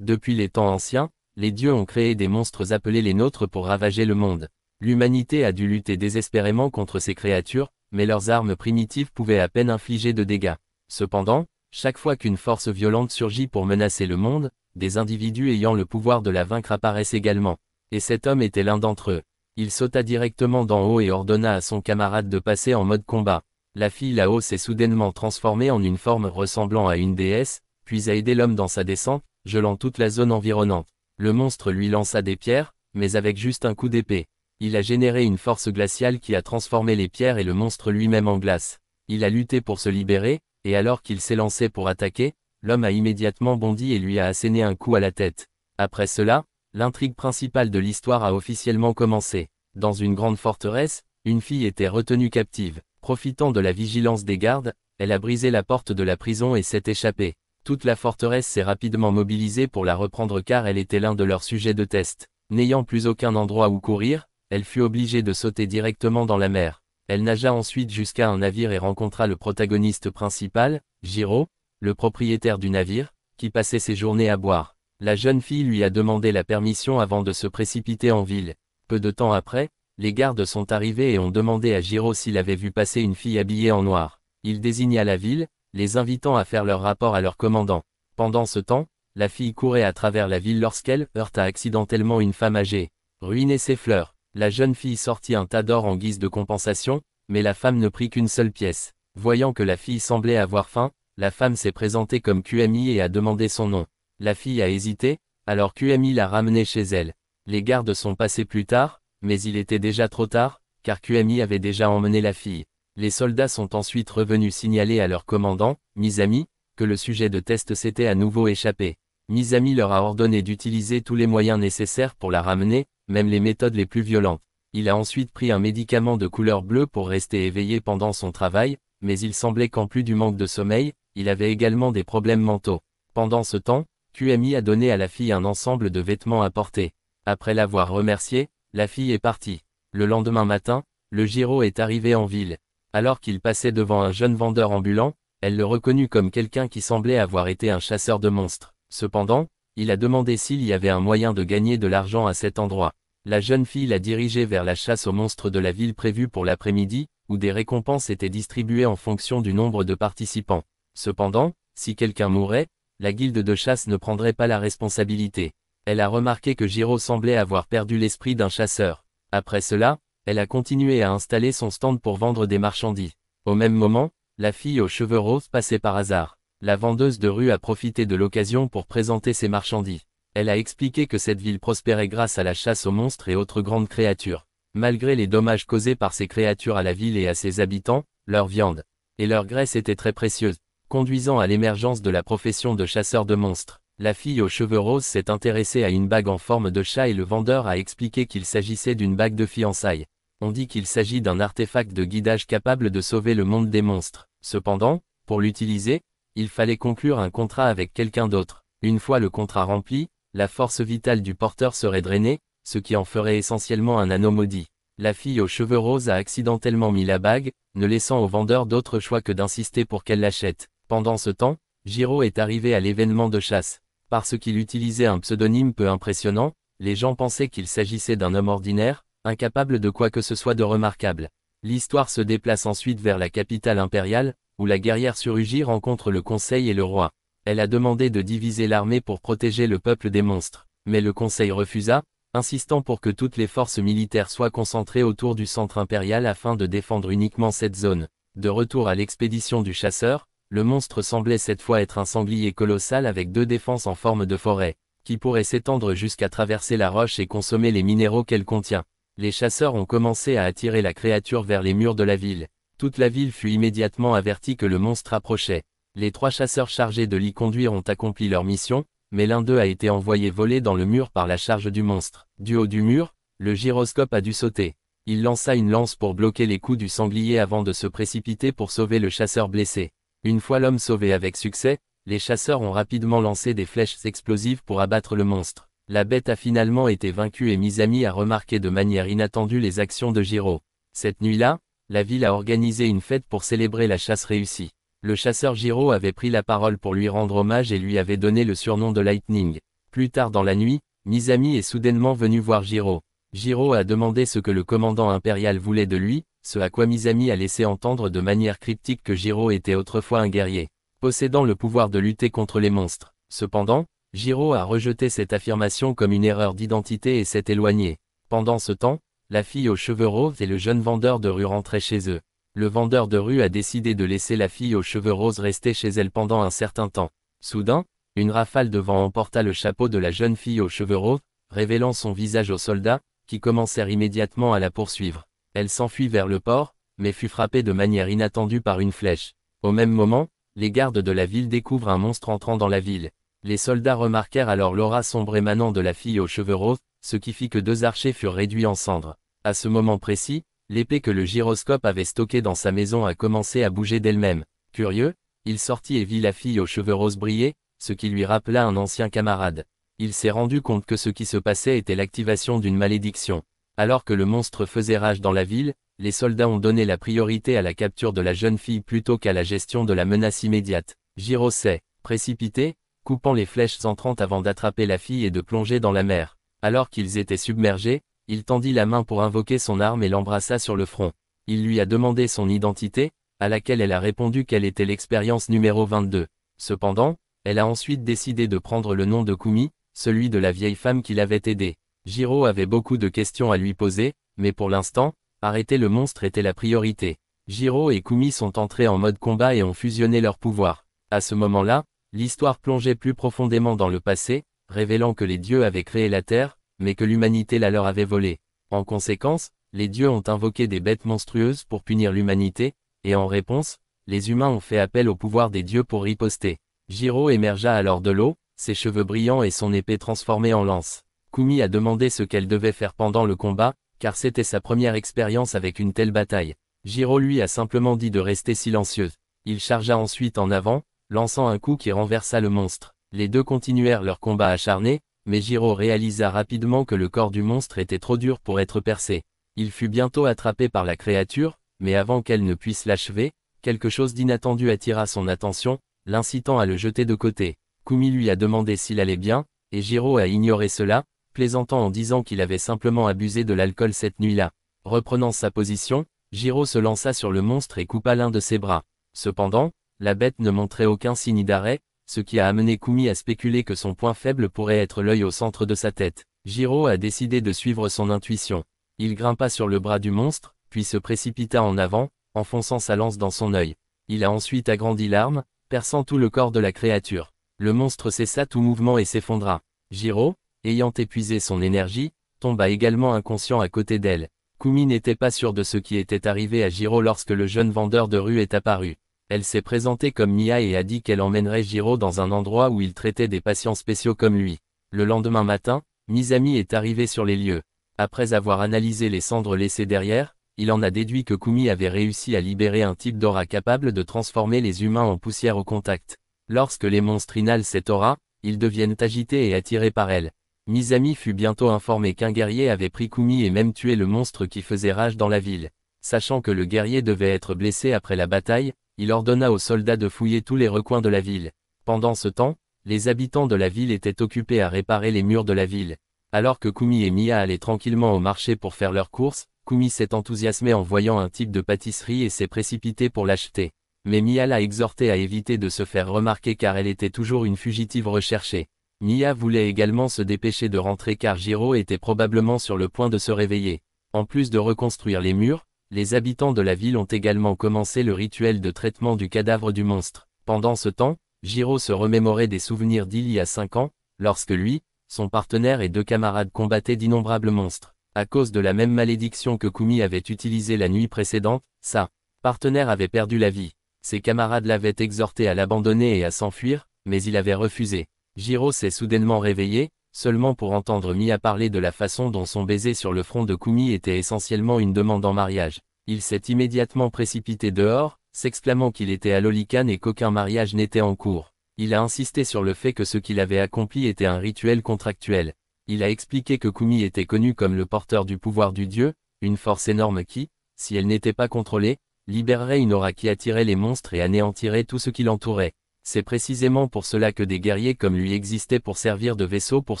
Depuis les temps anciens, les dieux ont créé des monstres appelés les nôtres pour ravager le monde. L'humanité a dû lutter désespérément contre ces créatures, mais leurs armes primitives pouvaient à peine infliger de dégâts. Cependant, chaque fois qu'une force violente surgit pour menacer le monde, des individus ayant le pouvoir de la vaincre apparaissent également. Et cet homme était l'un d'entre eux. Il sauta directement d'en haut et ordonna à son camarade de passer en mode combat. La fille là-haut s'est soudainement transformée en une forme ressemblant à une déesse, puis a aidé l'homme dans sa descente, gelant toute la zone environnante. Le monstre lui lança des pierres, mais avec juste un coup d'épée. Il a généré une force glaciale qui a transformé les pierres et le monstre lui-même en glace. Il a lutté pour se libérer, et alors qu'il s'est lancé pour attaquer, l'homme a immédiatement bondi et lui a asséné un coup à la tête. Après cela, l'intrigue principale de l'histoire a officiellement commencé. Dans une grande forteresse, une fille était retenue captive. Profitant de la vigilance des gardes, elle a brisé la porte de la prison et s'est échappée. Toute la forteresse s'est rapidement mobilisée pour la reprendre car elle était l'un de leurs sujets de test. N'ayant plus aucun endroit où courir, elle fut obligée de sauter directement dans la mer. Elle nagea ensuite jusqu'à un navire et rencontra le protagoniste principal, Jiro, le propriétaire du navire, qui passait ses journées à boire. La jeune fille lui a demandé la permission avant de se précipiter en ville. Peu de temps après, les gardes sont arrivés et ont demandé à Jiro s'il avait vu passer une fille habillée en noir. Il désigna la ville, les invitant à faire leur rapport à leur commandant. Pendant ce temps, la fille courait à travers la ville lorsqu'elle heurta accidentellement une femme âgée. Ruinait ses fleurs. La jeune fille sortit un tas d'or en guise de compensation, mais la femme ne prit qu'une seule pièce. Voyant que la fille semblait avoir faim, la femme s'est présentée comme QMI et a demandé son nom. La fille a hésité, alors QMI l'a ramenée chez elle. Les gardes sont passés plus tard, mais il était déjà trop tard, car QMI avait déjà emmené la fille. Les soldats sont ensuite revenus signaler à leur commandant, Misami, que le sujet de test s'était à nouveau échappé. Misami leur a ordonné d'utiliser tous les moyens nécessaires pour la ramener, même les méthodes les plus violentes. Il a ensuite pris un médicament de couleur bleue pour rester éveillé pendant son travail, mais il semblait qu'en plus du manque de sommeil, il avait également des problèmes mentaux. Pendant ce temps, QMI a donné à la fille un ensemble de vêtements à porter. Après l'avoir remerciée, la fille est partie. Le lendemain matin, le Jiro est arrivé en ville. Alors qu'il passait devant un jeune vendeur ambulant, elle le reconnut comme quelqu'un qui semblait avoir été un chasseur de monstres. Cependant, il a demandé s'il y avait un moyen de gagner de l'argent à cet endroit. La jeune fille l'a dirigé vers la chasse aux monstres de la ville prévue pour l'après-midi, où des récompenses étaient distribuées en fonction du nombre de participants. Cependant, si quelqu'un mourait, la guilde de chasse ne prendrait pas la responsabilité. Elle a remarqué que Jiro semblait avoir perdu l'esprit d'un chasseur. Après cela, elle a continué à installer son stand pour vendre des marchandises. Au même moment, la fille aux cheveux roses passait par hasard. La vendeuse de rue a profité de l'occasion pour présenter ses marchandises. Elle a expliqué que cette ville prospérait grâce à la chasse aux monstres et autres grandes créatures. Malgré les dommages causés par ces créatures à la ville et à ses habitants, leur viande et leur graisse étaient très précieuses, conduisant à l'émergence de la profession de chasseur de monstres. La fille aux cheveux roses s'est intéressée à une bague en forme de chat et le vendeur a expliqué qu'il s'agissait d'une bague de fiançailles. On dit qu'il s'agit d'un artefact de guidage capable de sauver le monde des monstres. Cependant, pour l'utiliser, il fallait conclure un contrat avec quelqu'un d'autre. Une fois le contrat rempli, la force vitale du porteur serait drainée, ce qui en ferait essentiellement un anneau maudit. La fille aux cheveux roses a accidentellement mis la bague, ne laissant au vendeur d'autre choix que d'insister pour qu'elle l'achète. Pendant ce temps, Jiro est arrivé à l'événement de chasse. Parce qu'il utilisait un pseudonyme peu impressionnant, les gens pensaient qu'il s'agissait d'un homme ordinaire, incapable de quoi que ce soit de remarquable. L'histoire se déplace ensuite vers la capitale impériale, où la guerrière Tsurugi rencontre le conseil et le roi. Elle a demandé de diviser l'armée pour protéger le peuple des monstres. Mais le conseil refusa, insistant pour que toutes les forces militaires soient concentrées autour du centre impérial afin de défendre uniquement cette zone. De retour à l'expédition du chasseur, le monstre semblait cette fois être un sanglier colossal avec deux défenses en forme de forêt, qui pourrait s'étendre jusqu'à traverser la roche et consommer les minéraux qu'elle contient. Les chasseurs ont commencé à attirer la créature vers les murs de la ville. Toute la ville fut immédiatement avertie que le monstre approchait. Les 3 chasseurs chargés de l'y conduire ont accompli leur mission, mais l'un d'eux a été envoyé voler dans le mur par la charge du monstre. Du haut du mur, le gyroscope a dû sauter. Il lança une lance pour bloquer les coups du sanglier avant de se précipiter pour sauver le chasseur blessé. Une fois l'homme sauvé avec succès, les chasseurs ont rapidement lancé des flèches explosives pour abattre le monstre. La bête a finalement été vaincue et Misami a remarqué de manière inattendue les actions de Jiro. Cette nuit-là, la ville a organisé une fête pour célébrer la chasse réussie. Le chasseur Jiro avait pris la parole pour lui rendre hommage et lui avait donné le surnom de Lightning. Plus tard dans la nuit, Mizami est soudainement venu voir Jiro. Jiro a demandé ce que le commandant impérial voulait de lui, ce à quoi Mizami a laissé entendre de manière cryptique que Jiro était autrefois un guerrier, possédant le pouvoir de lutter contre les monstres. Cependant, Jiro a rejeté cette affirmation comme une erreur d'identité et s'est éloigné. Pendant ce temps, la fille aux cheveux roses et le jeune vendeur de rue rentraient chez eux. Le vendeur de rue a décidé de laisser la fille aux cheveux roses rester chez elle pendant un certain temps. Soudain, une rafale de vent emporta le chapeau de la jeune fille aux cheveux roses, révélant son visage aux soldats, qui commencèrent immédiatement à la poursuivre. Elle s'enfuit vers le port, mais fut frappée de manière inattendue par une flèche. Au même moment, les gardes de la ville découvrent un monstre entrant dans la ville. Les soldats remarquèrent alors l'aura sombre émanant de la fille aux cheveux roses, ce qui fit que 2 archers furent réduits en cendres. À ce moment précis, l'épée que le gyroscope avait stockée dans sa maison a commencé à bouger d'elle-même. Curieux, il sortit et vit la fille aux cheveux roses briller, ce qui lui rappela un ancien camarade. Il s'est rendu compte que ce qui se passait était l'activation d'une malédiction. Alors que le monstre faisait rage dans la ville, les soldats ont donné la priorité à la capture de la jeune fille plutôt qu'à la gestion de la menace immédiate. Jiro s'est précipité, coupant les flèches entrantes avant d'attraper la fille et de plonger dans la mer. Alors qu'ils étaient submergés, il tendit la main pour invoquer son arme et l'embrassa sur le front. Il lui a demandé son identité, à laquelle elle a répondu qu'elle était l'expérience numéro 22. Cependant, elle a ensuite décidé de prendre le nom de Kumi, celui de la vieille femme qui l'avait aidé. Jiro avait beaucoup de questions à lui poser, mais pour l'instant, arrêter le monstre était la priorité. Jiro et Kumi sont entrés en mode combat et ont fusionné leurs pouvoirs. À ce moment-là, l'histoire plongeait plus profondément dans le passé, révélant que les dieux avaient créé la Terre, mais que l'humanité la leur avait volée. En conséquence, les dieux ont invoqué des bêtes monstrueuses pour punir l'humanité, et en réponse, les humains ont fait appel au pouvoir des dieux pour riposter. Jiro émergea alors de l'eau, ses cheveux brillants et son épée transformée en lance. Kumi a demandé ce qu'elle devait faire pendant le combat, car c'était sa première expérience avec une telle bataille. Jiro lui a simplement dit de rester silencieuse. Il chargea ensuite en avant, lançant un coup qui renversa le monstre. Les deux continuèrent leur combat acharné, mais Jiro réalisa rapidement que le corps du monstre était trop dur pour être percé. Il fut bientôt attrapé par la créature, mais avant qu'elle ne puisse l'achever, quelque chose d'inattendu attira son attention, l'incitant à le jeter de côté. Kumi lui a demandé s'il allait bien, et Jiro a ignoré cela, plaisantant en disant qu'il avait simplement abusé de l'alcool cette nuit-là. Reprenant sa position, Jiro se lança sur le monstre et coupa l'un de ses bras. Cependant, la bête ne montrait aucun signe d'arrêt, ce qui a amené Kumi à spéculer que son point faible pourrait être l'œil au centre de sa tête. Jiro a décidé de suivre son intuition. Il grimpa sur le bras du monstre, puis se précipita en avant, enfonçant sa lance dans son œil. Il a ensuite agrandi l'arme, perçant tout le corps de la créature. Le monstre cessa tout mouvement et s'effondra. Jiro, ayant épuisé son énergie, tomba également inconscient à côté d'elle. Kumi n'était pas sûr de ce qui était arrivé à Jiro lorsque le jeune vendeur de rue est apparu. Elle s'est présentée comme Mia et a dit qu'elle emmènerait Jiro dans un endroit où il traitait des patients spéciaux comme lui. Le lendemain matin, Mizami est arrivé sur les lieux. Après avoir analysé les cendres laissées derrière, il en a déduit que Kumi avait réussi à libérer un type d'aura capable de transformer les humains en poussière au contact. Lorsque les monstres inhalent cette aura, ils deviennent agités et attirés par elle. Mizami fut bientôt informé qu'un guerrier avait pris Kumi et même tué le monstre qui faisait rage dans la ville. Sachant que le guerrier devait être blessé après la bataille, il ordonna aux soldats de fouiller tous les recoins de la ville. Pendant ce temps, les habitants de la ville étaient occupés à réparer les murs de la ville. Alors que Kumi et Mia allaient tranquillement au marché pour faire leurs courses, Kumi s'est enthousiasmé en voyant un type de pâtisserie et s'est précipité pour l'acheter. Mais Mia l'a exhorté à éviter de se faire remarquer car elle était toujours une fugitive recherchée. Mia voulait également se dépêcher de rentrer car Jiro était probablement sur le point de se réveiller. En plus de reconstruire les murs, les habitants de la ville ont également commencé le rituel de traitement du cadavre du monstre. Pendant ce temps, Jiro se remémorait des souvenirs d'il y a 5 ans, lorsque lui, son partenaire et 2 camarades combattaient d'innombrables monstres. À cause de la même malédiction que Kumi avait utilisée la nuit précédente, sa partenaire avait perdu la vie. Ses camarades l'avaient exhorté à l'abandonner et à s'enfuir, mais il avait refusé. Jiro s'est soudainement réveillé, seulement pour entendre Mia parler de la façon dont son baiser sur le front de Kumi était essentiellement une demande en mariage. Il s'est immédiatement précipité dehors, s'exclamant qu'il était à l'Olicane et qu'aucun mariage n'était en cours. Il a insisté sur le fait que ce qu'il avait accompli était un rituel contractuel. Il a expliqué que Kumi était connu comme le porteur du pouvoir du dieu, une force énorme qui, si elle n'était pas contrôlée, libérerait une aura qui attirait les monstres et anéantirait tout ce qui l'entourait. C'est précisément pour cela que des guerriers comme lui existaient pour servir de vaisseau pour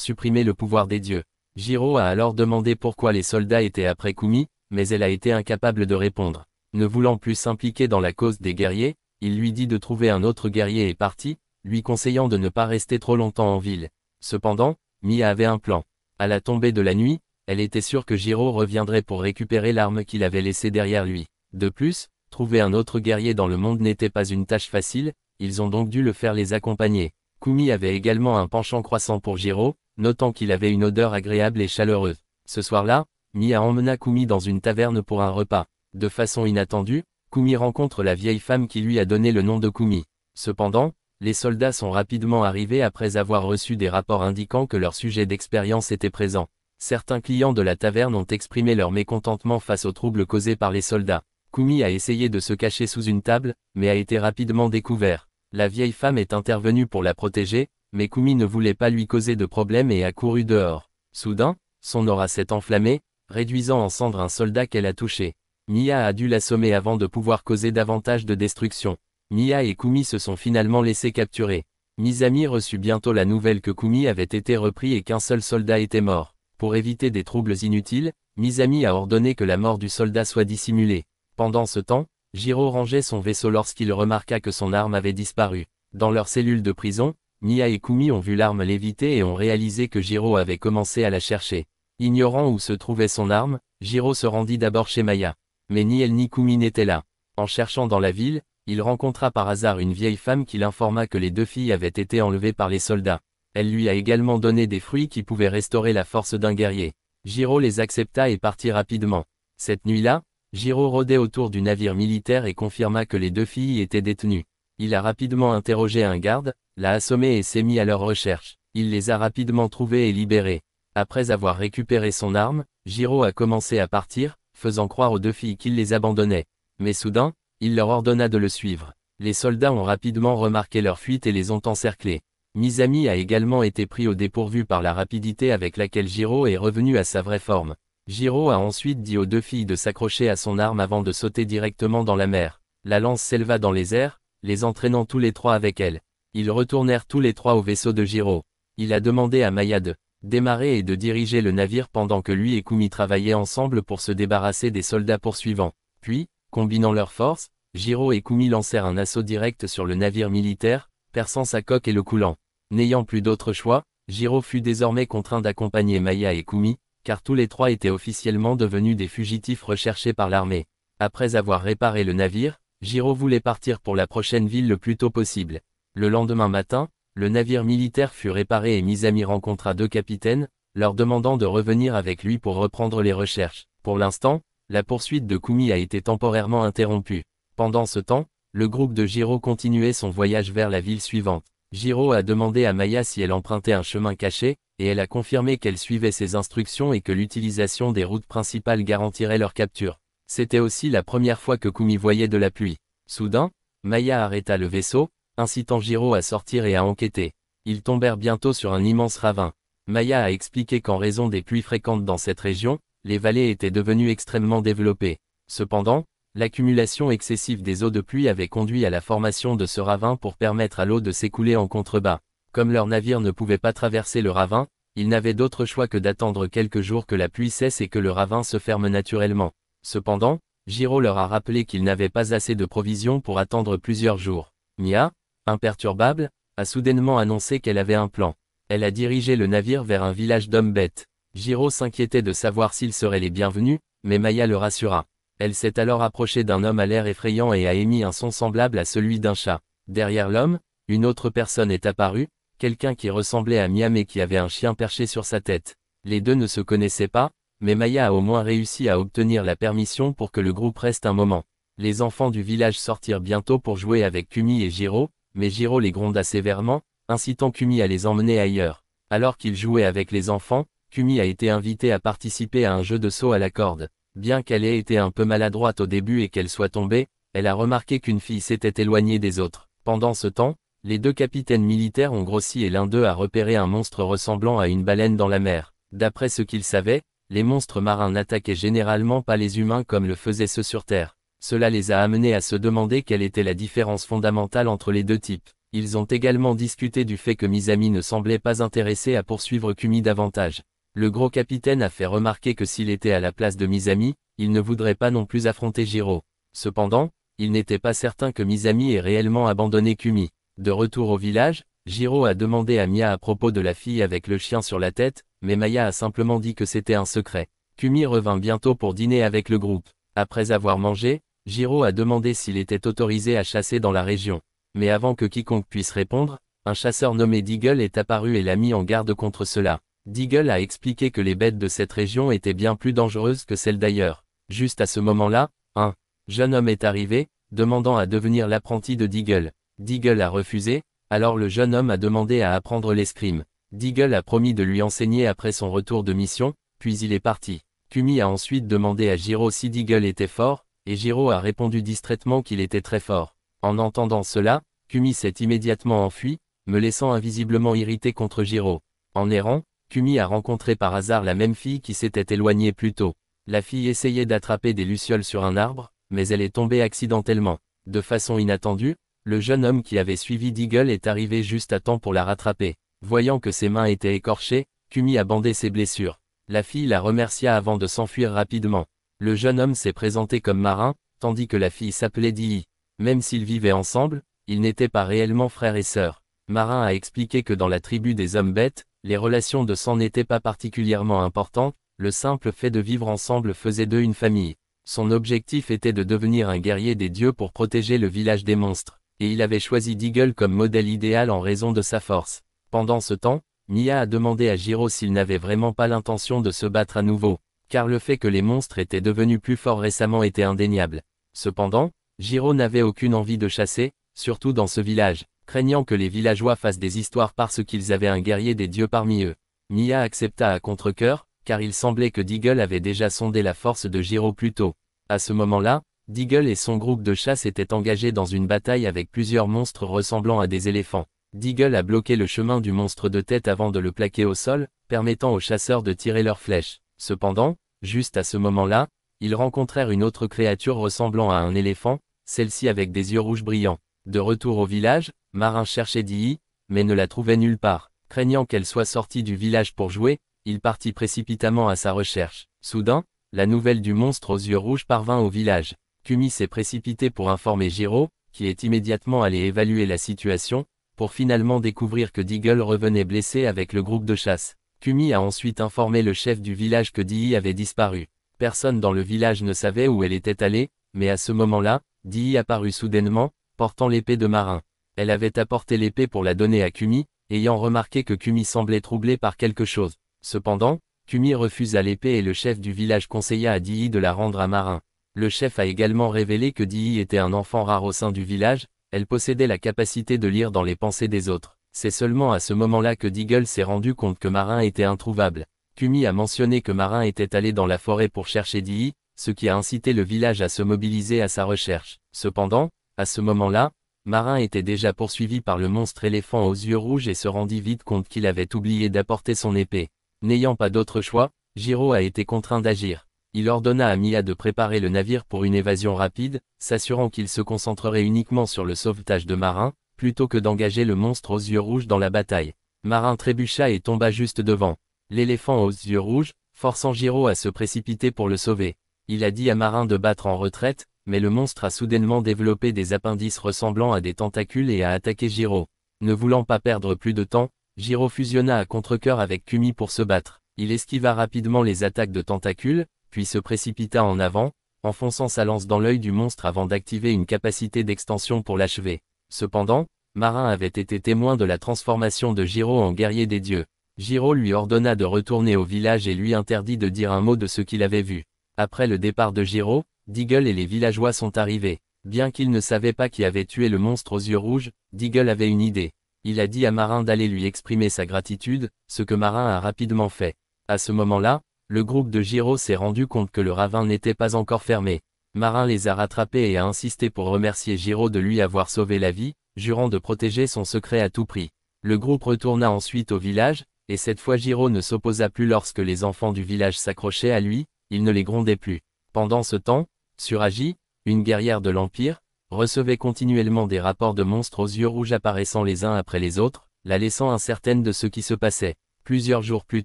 supprimer le pouvoir des dieux. Jiro a alors demandé pourquoi les soldats étaient après Kumi, mais elle a été incapable de répondre. Ne voulant plus s'impliquer dans la cause des guerriers, il lui dit de trouver un autre guerrier et partit, lui conseillant de ne pas rester trop longtemps en ville. Cependant, Mia avait un plan. À la tombée de la nuit, elle était sûre que Jiro reviendrait pour récupérer l'arme qu'il avait laissée derrière lui. De plus, trouver un autre guerrier dans le monde n'était pas une tâche facile, ils ont donc dû le faire les accompagner. Kumi avait également un penchant croissant pour Jiro, notant qu'il avait une odeur agréable et chaleureuse. Ce soir-là, Mia emmena Kumi dans une taverne pour un repas. De façon inattendue, Kumi rencontre la vieille femme qui lui a donné le nom de Kumi. Cependant, les soldats sont rapidement arrivés après avoir reçu des rapports indiquant que leur sujet d'expérience était présent. Certains clients de la taverne ont exprimé leur mécontentement face aux troubles causés par les soldats. Kumi a essayé de se cacher sous une table, mais a été rapidement découvert. La vieille femme est intervenue pour la protéger, mais Kumi ne voulait pas lui causer de problème et a couru dehors. Soudain, son aura s'est enflammée, réduisant en cendres un soldat qu'elle a touché. Mia a dû l'assommer avant de pouvoir causer davantage de destruction. Mia et Kumi se sont finalement laissés capturer. Misami reçut bientôt la nouvelle que Kumi avait été repris et qu'un seul soldat était mort. Pour éviter des troubles inutiles, Misami a ordonné que la mort du soldat soit dissimulée. Pendant ce temps, Jiro rangeait son vaisseau lorsqu'il remarqua que son arme avait disparu. Dans leur cellule de prison, Mia et Kumi ont vu l'arme léviter et ont réalisé que Jiro avait commencé à la chercher. Ignorant où se trouvait son arme, Jiro se rendit d'abord chez Maya. Mais ni elle ni Kumi n'étaient là. En cherchant dans la ville, il rencontra par hasard une vieille femme qui l'informa que les deux filles avaient été enlevées par les soldats. Elle lui a également donné des fruits qui pouvaient restaurer la force d'un guerrier. Jiro les accepta et partit rapidement. Cette nuit-là, Jiro rôdait autour du navire militaire et confirma que les deux filles étaient détenues. Il a rapidement interrogé un garde, l'a assommé et s'est mis à leur recherche. Il les a rapidement trouvées et libérées. Après avoir récupéré son arme, Jiro a commencé à partir, faisant croire aux deux filles qu'il les abandonnait. Mais soudain, il leur ordonna de le suivre. Les soldats ont rapidement remarqué leur fuite et les ont encerclés. Misami a également été pris au dépourvu par la rapidité avec laquelle Jiro est revenu à sa vraie forme. Jiro a ensuite dit aux deux filles de s'accrocher à son arme avant de sauter directement dans la mer. La lance s'éleva dans les airs, les entraînant tous les trois avec elle. Ils retournèrent tous les trois au vaisseau de Jiro. Il a demandé à Maya de démarrer et de diriger le navire pendant que lui et Kumi travaillaient ensemble pour se débarrasser des soldats poursuivants. Puis, combinant leurs forces, Jiro et Kumi lancèrent un assaut direct sur le navire militaire, perçant sa coque et le coulant. N'ayant plus d'autre choix, Jiro fut désormais contraint d'accompagner Maya et Kumi, car tous les trois étaient officiellement devenus des fugitifs recherchés par l'armée. Après avoir réparé le navire, Jiro voulait partir pour la prochaine ville le plus tôt possible. Le lendemain matin, le navire militaire fut réparé et Misami rencontra deux capitaines, leur demandant de revenir avec lui pour reprendre les recherches. Pour l'instant, la poursuite de Kumi a été temporairement interrompue. Pendant ce temps, le groupe de Jiro continuait son voyage vers la ville suivante. Jiro a demandé à Maya si elle empruntait un chemin caché, et elle a confirmé qu'elle suivait ses instructions et que l'utilisation des routes principales garantirait leur capture. C'était aussi la première fois que Kumi voyait de la pluie. Soudain, Maya arrêta le vaisseau, incitant Jiro à sortir et à enquêter. Ils tombèrent bientôt sur un immense ravin. Maya a expliqué qu'en raison des pluies fréquentes dans cette région, les vallées étaient devenues extrêmement développées. Cependant, l'accumulation excessive des eaux de pluie avait conduit à la formation de ce ravin pour permettre à l'eau de s'écouler en contrebas. Comme leur navire ne pouvait pas traverser le ravin, ils n'avaient d'autre choix que d'attendre quelques jours que la pluie cesse et que le ravin se ferme naturellement. Cependant, Jiro leur a rappelé qu'ils n'avaient pas assez de provisions pour attendre plusieurs jours. Mia, imperturbable, a soudainement annoncé qu'elle avait un plan. Elle a dirigé le navire vers un village d'hommes-bêtes. Jiro s'inquiétait de savoir s'ils seraient les bienvenus, mais Maya le rassura. Elle s'est alors approchée d'un homme à l'air effrayant et a émis un son semblable à celui d'un chat. Derrière l'homme, une autre personne est apparue, quelqu'un qui ressemblait à Mia mais qui avait un chien perché sur sa tête. Les deux ne se connaissaient pas, mais Maya a au moins réussi à obtenir la permission pour que le groupe reste un moment. Les enfants du village sortirent bientôt pour jouer avec Kumi et Jiro, mais Jiro les gronda sévèrement, incitant Kumi à les emmener ailleurs. Alors qu'ils jouaient avec les enfants, Kumi a été invitée à participer à un jeu de saut à la corde. Bien qu'elle ait été un peu maladroite au début et qu'elle soit tombée, elle a remarqué qu'une fille s'était éloignée des autres. Pendant ce temps, les deux capitaines militaires ont grossi et l'un d'eux a repéré un monstre ressemblant à une baleine dans la mer. D'après ce qu'ils savaient, les monstres marins n'attaquaient généralement pas les humains comme le faisaient ceux sur Terre. Cela les a amenés à se demander quelle était la différence fondamentale entre les deux types. Ils ont également discuté du fait que Misami ne semblait pas intéressé à poursuivre Kumi davantage. Le gros capitaine a fait remarquer que s'il était à la place de Misami, il ne voudrait pas non plus affronter Jiro. Cependant, il n'était pas certain que Misami ait réellement abandonné Kumi. De retour au village, Jiro a demandé à Mia à propos de la fille avec le chien sur la tête, mais Maya a simplement dit que c'était un secret. Kumi revint bientôt pour dîner avec le groupe. Après avoir mangé, Jiro a demandé s'il était autorisé à chasser dans la région. Mais avant que quiconque puisse répondre, un chasseur nommé Deagle est apparu et l'a mis en garde contre cela. Deagle a expliqué que les bêtes de cette région étaient bien plus dangereuses que celles d'ailleurs. Juste à ce moment-là, un jeune homme est arrivé, demandant à devenir l'apprenti de Deagle. Deagle a refusé, alors le jeune homme a demandé à apprendre l'escrime. Deagle a promis de lui enseigner après son retour de mission, puis il est parti. Kumi a ensuite demandé à Jiro si Deagle était fort, et Jiro a répondu distraitement qu'il était très fort. En entendant cela, Kumi s'est immédiatement enfui, me laissant invisiblement irrité contre Jiro. En errant, Kumi a rencontré par hasard la même fille qui s'était éloignée plus tôt. La fille essayait d'attraper des lucioles sur un arbre, mais elle est tombée accidentellement. De façon inattendue, le jeune homme qui avait suivi Deagle est arrivé juste à temps pour la rattraper. Voyant que ses mains étaient écorchées, Kumi a bandé ses blessures. La fille la remercia avant de s'enfuir rapidement. Le jeune homme s'est présenté comme marin, tandis que la fille s'appelait Dii. Même s'ils vivaient ensemble, ils n'étaient pas réellement frères et sœurs. Marin a expliqué que dans la tribu des hommes bêtes, les relations de sang n'étaient pas particulièrement importantes, le simple fait de vivre ensemble faisait d'eux une famille. Son objectif était de devenir un guerrier des dieux pour protéger le village des monstres, et il avait choisi Deagle comme modèle idéal en raison de sa force. Pendant ce temps, Mia a demandé à Jiro s'il n'avait vraiment pas l'intention de se battre à nouveau, car le fait que les monstres étaient devenus plus forts récemment était indéniable. Cependant, Jiro n'avait aucune envie de chasser, surtout dans ce village, craignant que les villageois fassent des histoires parce qu'ils avaient un guerrier des dieux parmi eux. Mia accepta à contre-cœur, car il semblait que Deagle avait déjà sondé la force de Jiro plus tôt. À ce moment-là, Deagle et son groupe de chasse étaient engagés dans une bataille avec plusieurs monstres ressemblant à des éléphants. Deagle a bloqué le chemin du monstre de tête avant de le plaquer au sol, permettant aux chasseurs de tirer leurs flèches. Cependant, juste à ce moment-là, ils rencontrèrent une autre créature ressemblant à un éléphant, celle-ci avec des yeux rouges brillants. De retour au village, Marin cherchait Dii, mais ne la trouvait nulle part. Craignant qu'elle soit sortie du village pour jouer, il partit précipitamment à sa recherche. Soudain, la nouvelle du monstre aux yeux rouges parvint au village. Kumi s'est précipité pour informer Jiro, qui est immédiatement allé évaluer la situation, pour finalement découvrir que Deagle revenait blessé avec le groupe de chasse. Kumi a ensuite informé le chef du village que Dii avait disparu. Personne dans le village ne savait où elle était allée, mais à ce moment-là, Dii apparut soudainement, portant l'épée de Marin. Elle avait apporté l'épée pour la donner à Kumi, ayant remarqué que Kumi semblait troublé par quelque chose. Cependant, Kumi refusa l'épée et le chef du village conseilla à Dii de la rendre à Marin. Le chef a également révélé que Dii était un enfant rare au sein du village, elle possédait la capacité de lire dans les pensées des autres. C'est seulement à ce moment-là que Deagle s'est rendu compte que Marin était introuvable. Kumi a mentionné que Marin était allé dans la forêt pour chercher Dii, ce qui a incité le village à se mobiliser à sa recherche. Cependant, à ce moment-là, Marin était déjà poursuivi par le monstre éléphant aux yeux rouges et se rendit vite compte qu'il avait oublié d'apporter son épée. N'ayant pas d'autre choix, Jiro a été contraint d'agir. Il ordonna à Mia de préparer le navire pour une évasion rapide, s'assurant qu'il se concentrerait uniquement sur le sauvetage de Marin, plutôt que d'engager le monstre aux yeux rouges dans la bataille. Marin trébucha et tomba juste devant l'éléphant aux yeux rouges, forçant Jiro à se précipiter pour le sauver. Il a dit à Marin de battre en retraite, mais le monstre a soudainement développé des appendices ressemblant à des tentacules et a attaqué Jiro. Ne voulant pas perdre plus de temps, Jiro fusionna à contre-cœur avec Kumi pour se battre. Il esquiva rapidement les attaques de tentacules, puis se précipita en avant, enfonçant sa lance dans l'œil du monstre avant d'activer une capacité d'extension pour l'achever. Cependant, Marin avait été témoin de la transformation de Jiro en guerrier des dieux. Jiro lui ordonna de retourner au village et lui interdit de dire un mot de ce qu'il avait vu. Après le départ de Jiro, Deagle et les villageois sont arrivés. Bien qu'il ne savait pas qui avait tué le monstre aux yeux rouges, Deagle avait une idée. Il a dit à Marin d'aller lui exprimer sa gratitude, ce que Marin a rapidement fait. À ce moment-là, le groupe de Jiro s'est rendu compte que le ravin n'était pas encore fermé. Marin les a rattrapés et a insisté pour remercier Jiro de lui avoir sauvé la vie, jurant de protéger son secret à tout prix. Le groupe retourna ensuite au village, et cette fois Jiro ne s'opposa plus lorsque les enfants du village s'accrochaient à lui, il ne les grondait plus. Pendant ce temps, sur Agi, une guerrière de l'Empire, recevait continuellement des rapports de monstres aux yeux rouges apparaissant les uns après les autres, la laissant incertaine de ce qui se passait. Plusieurs jours plus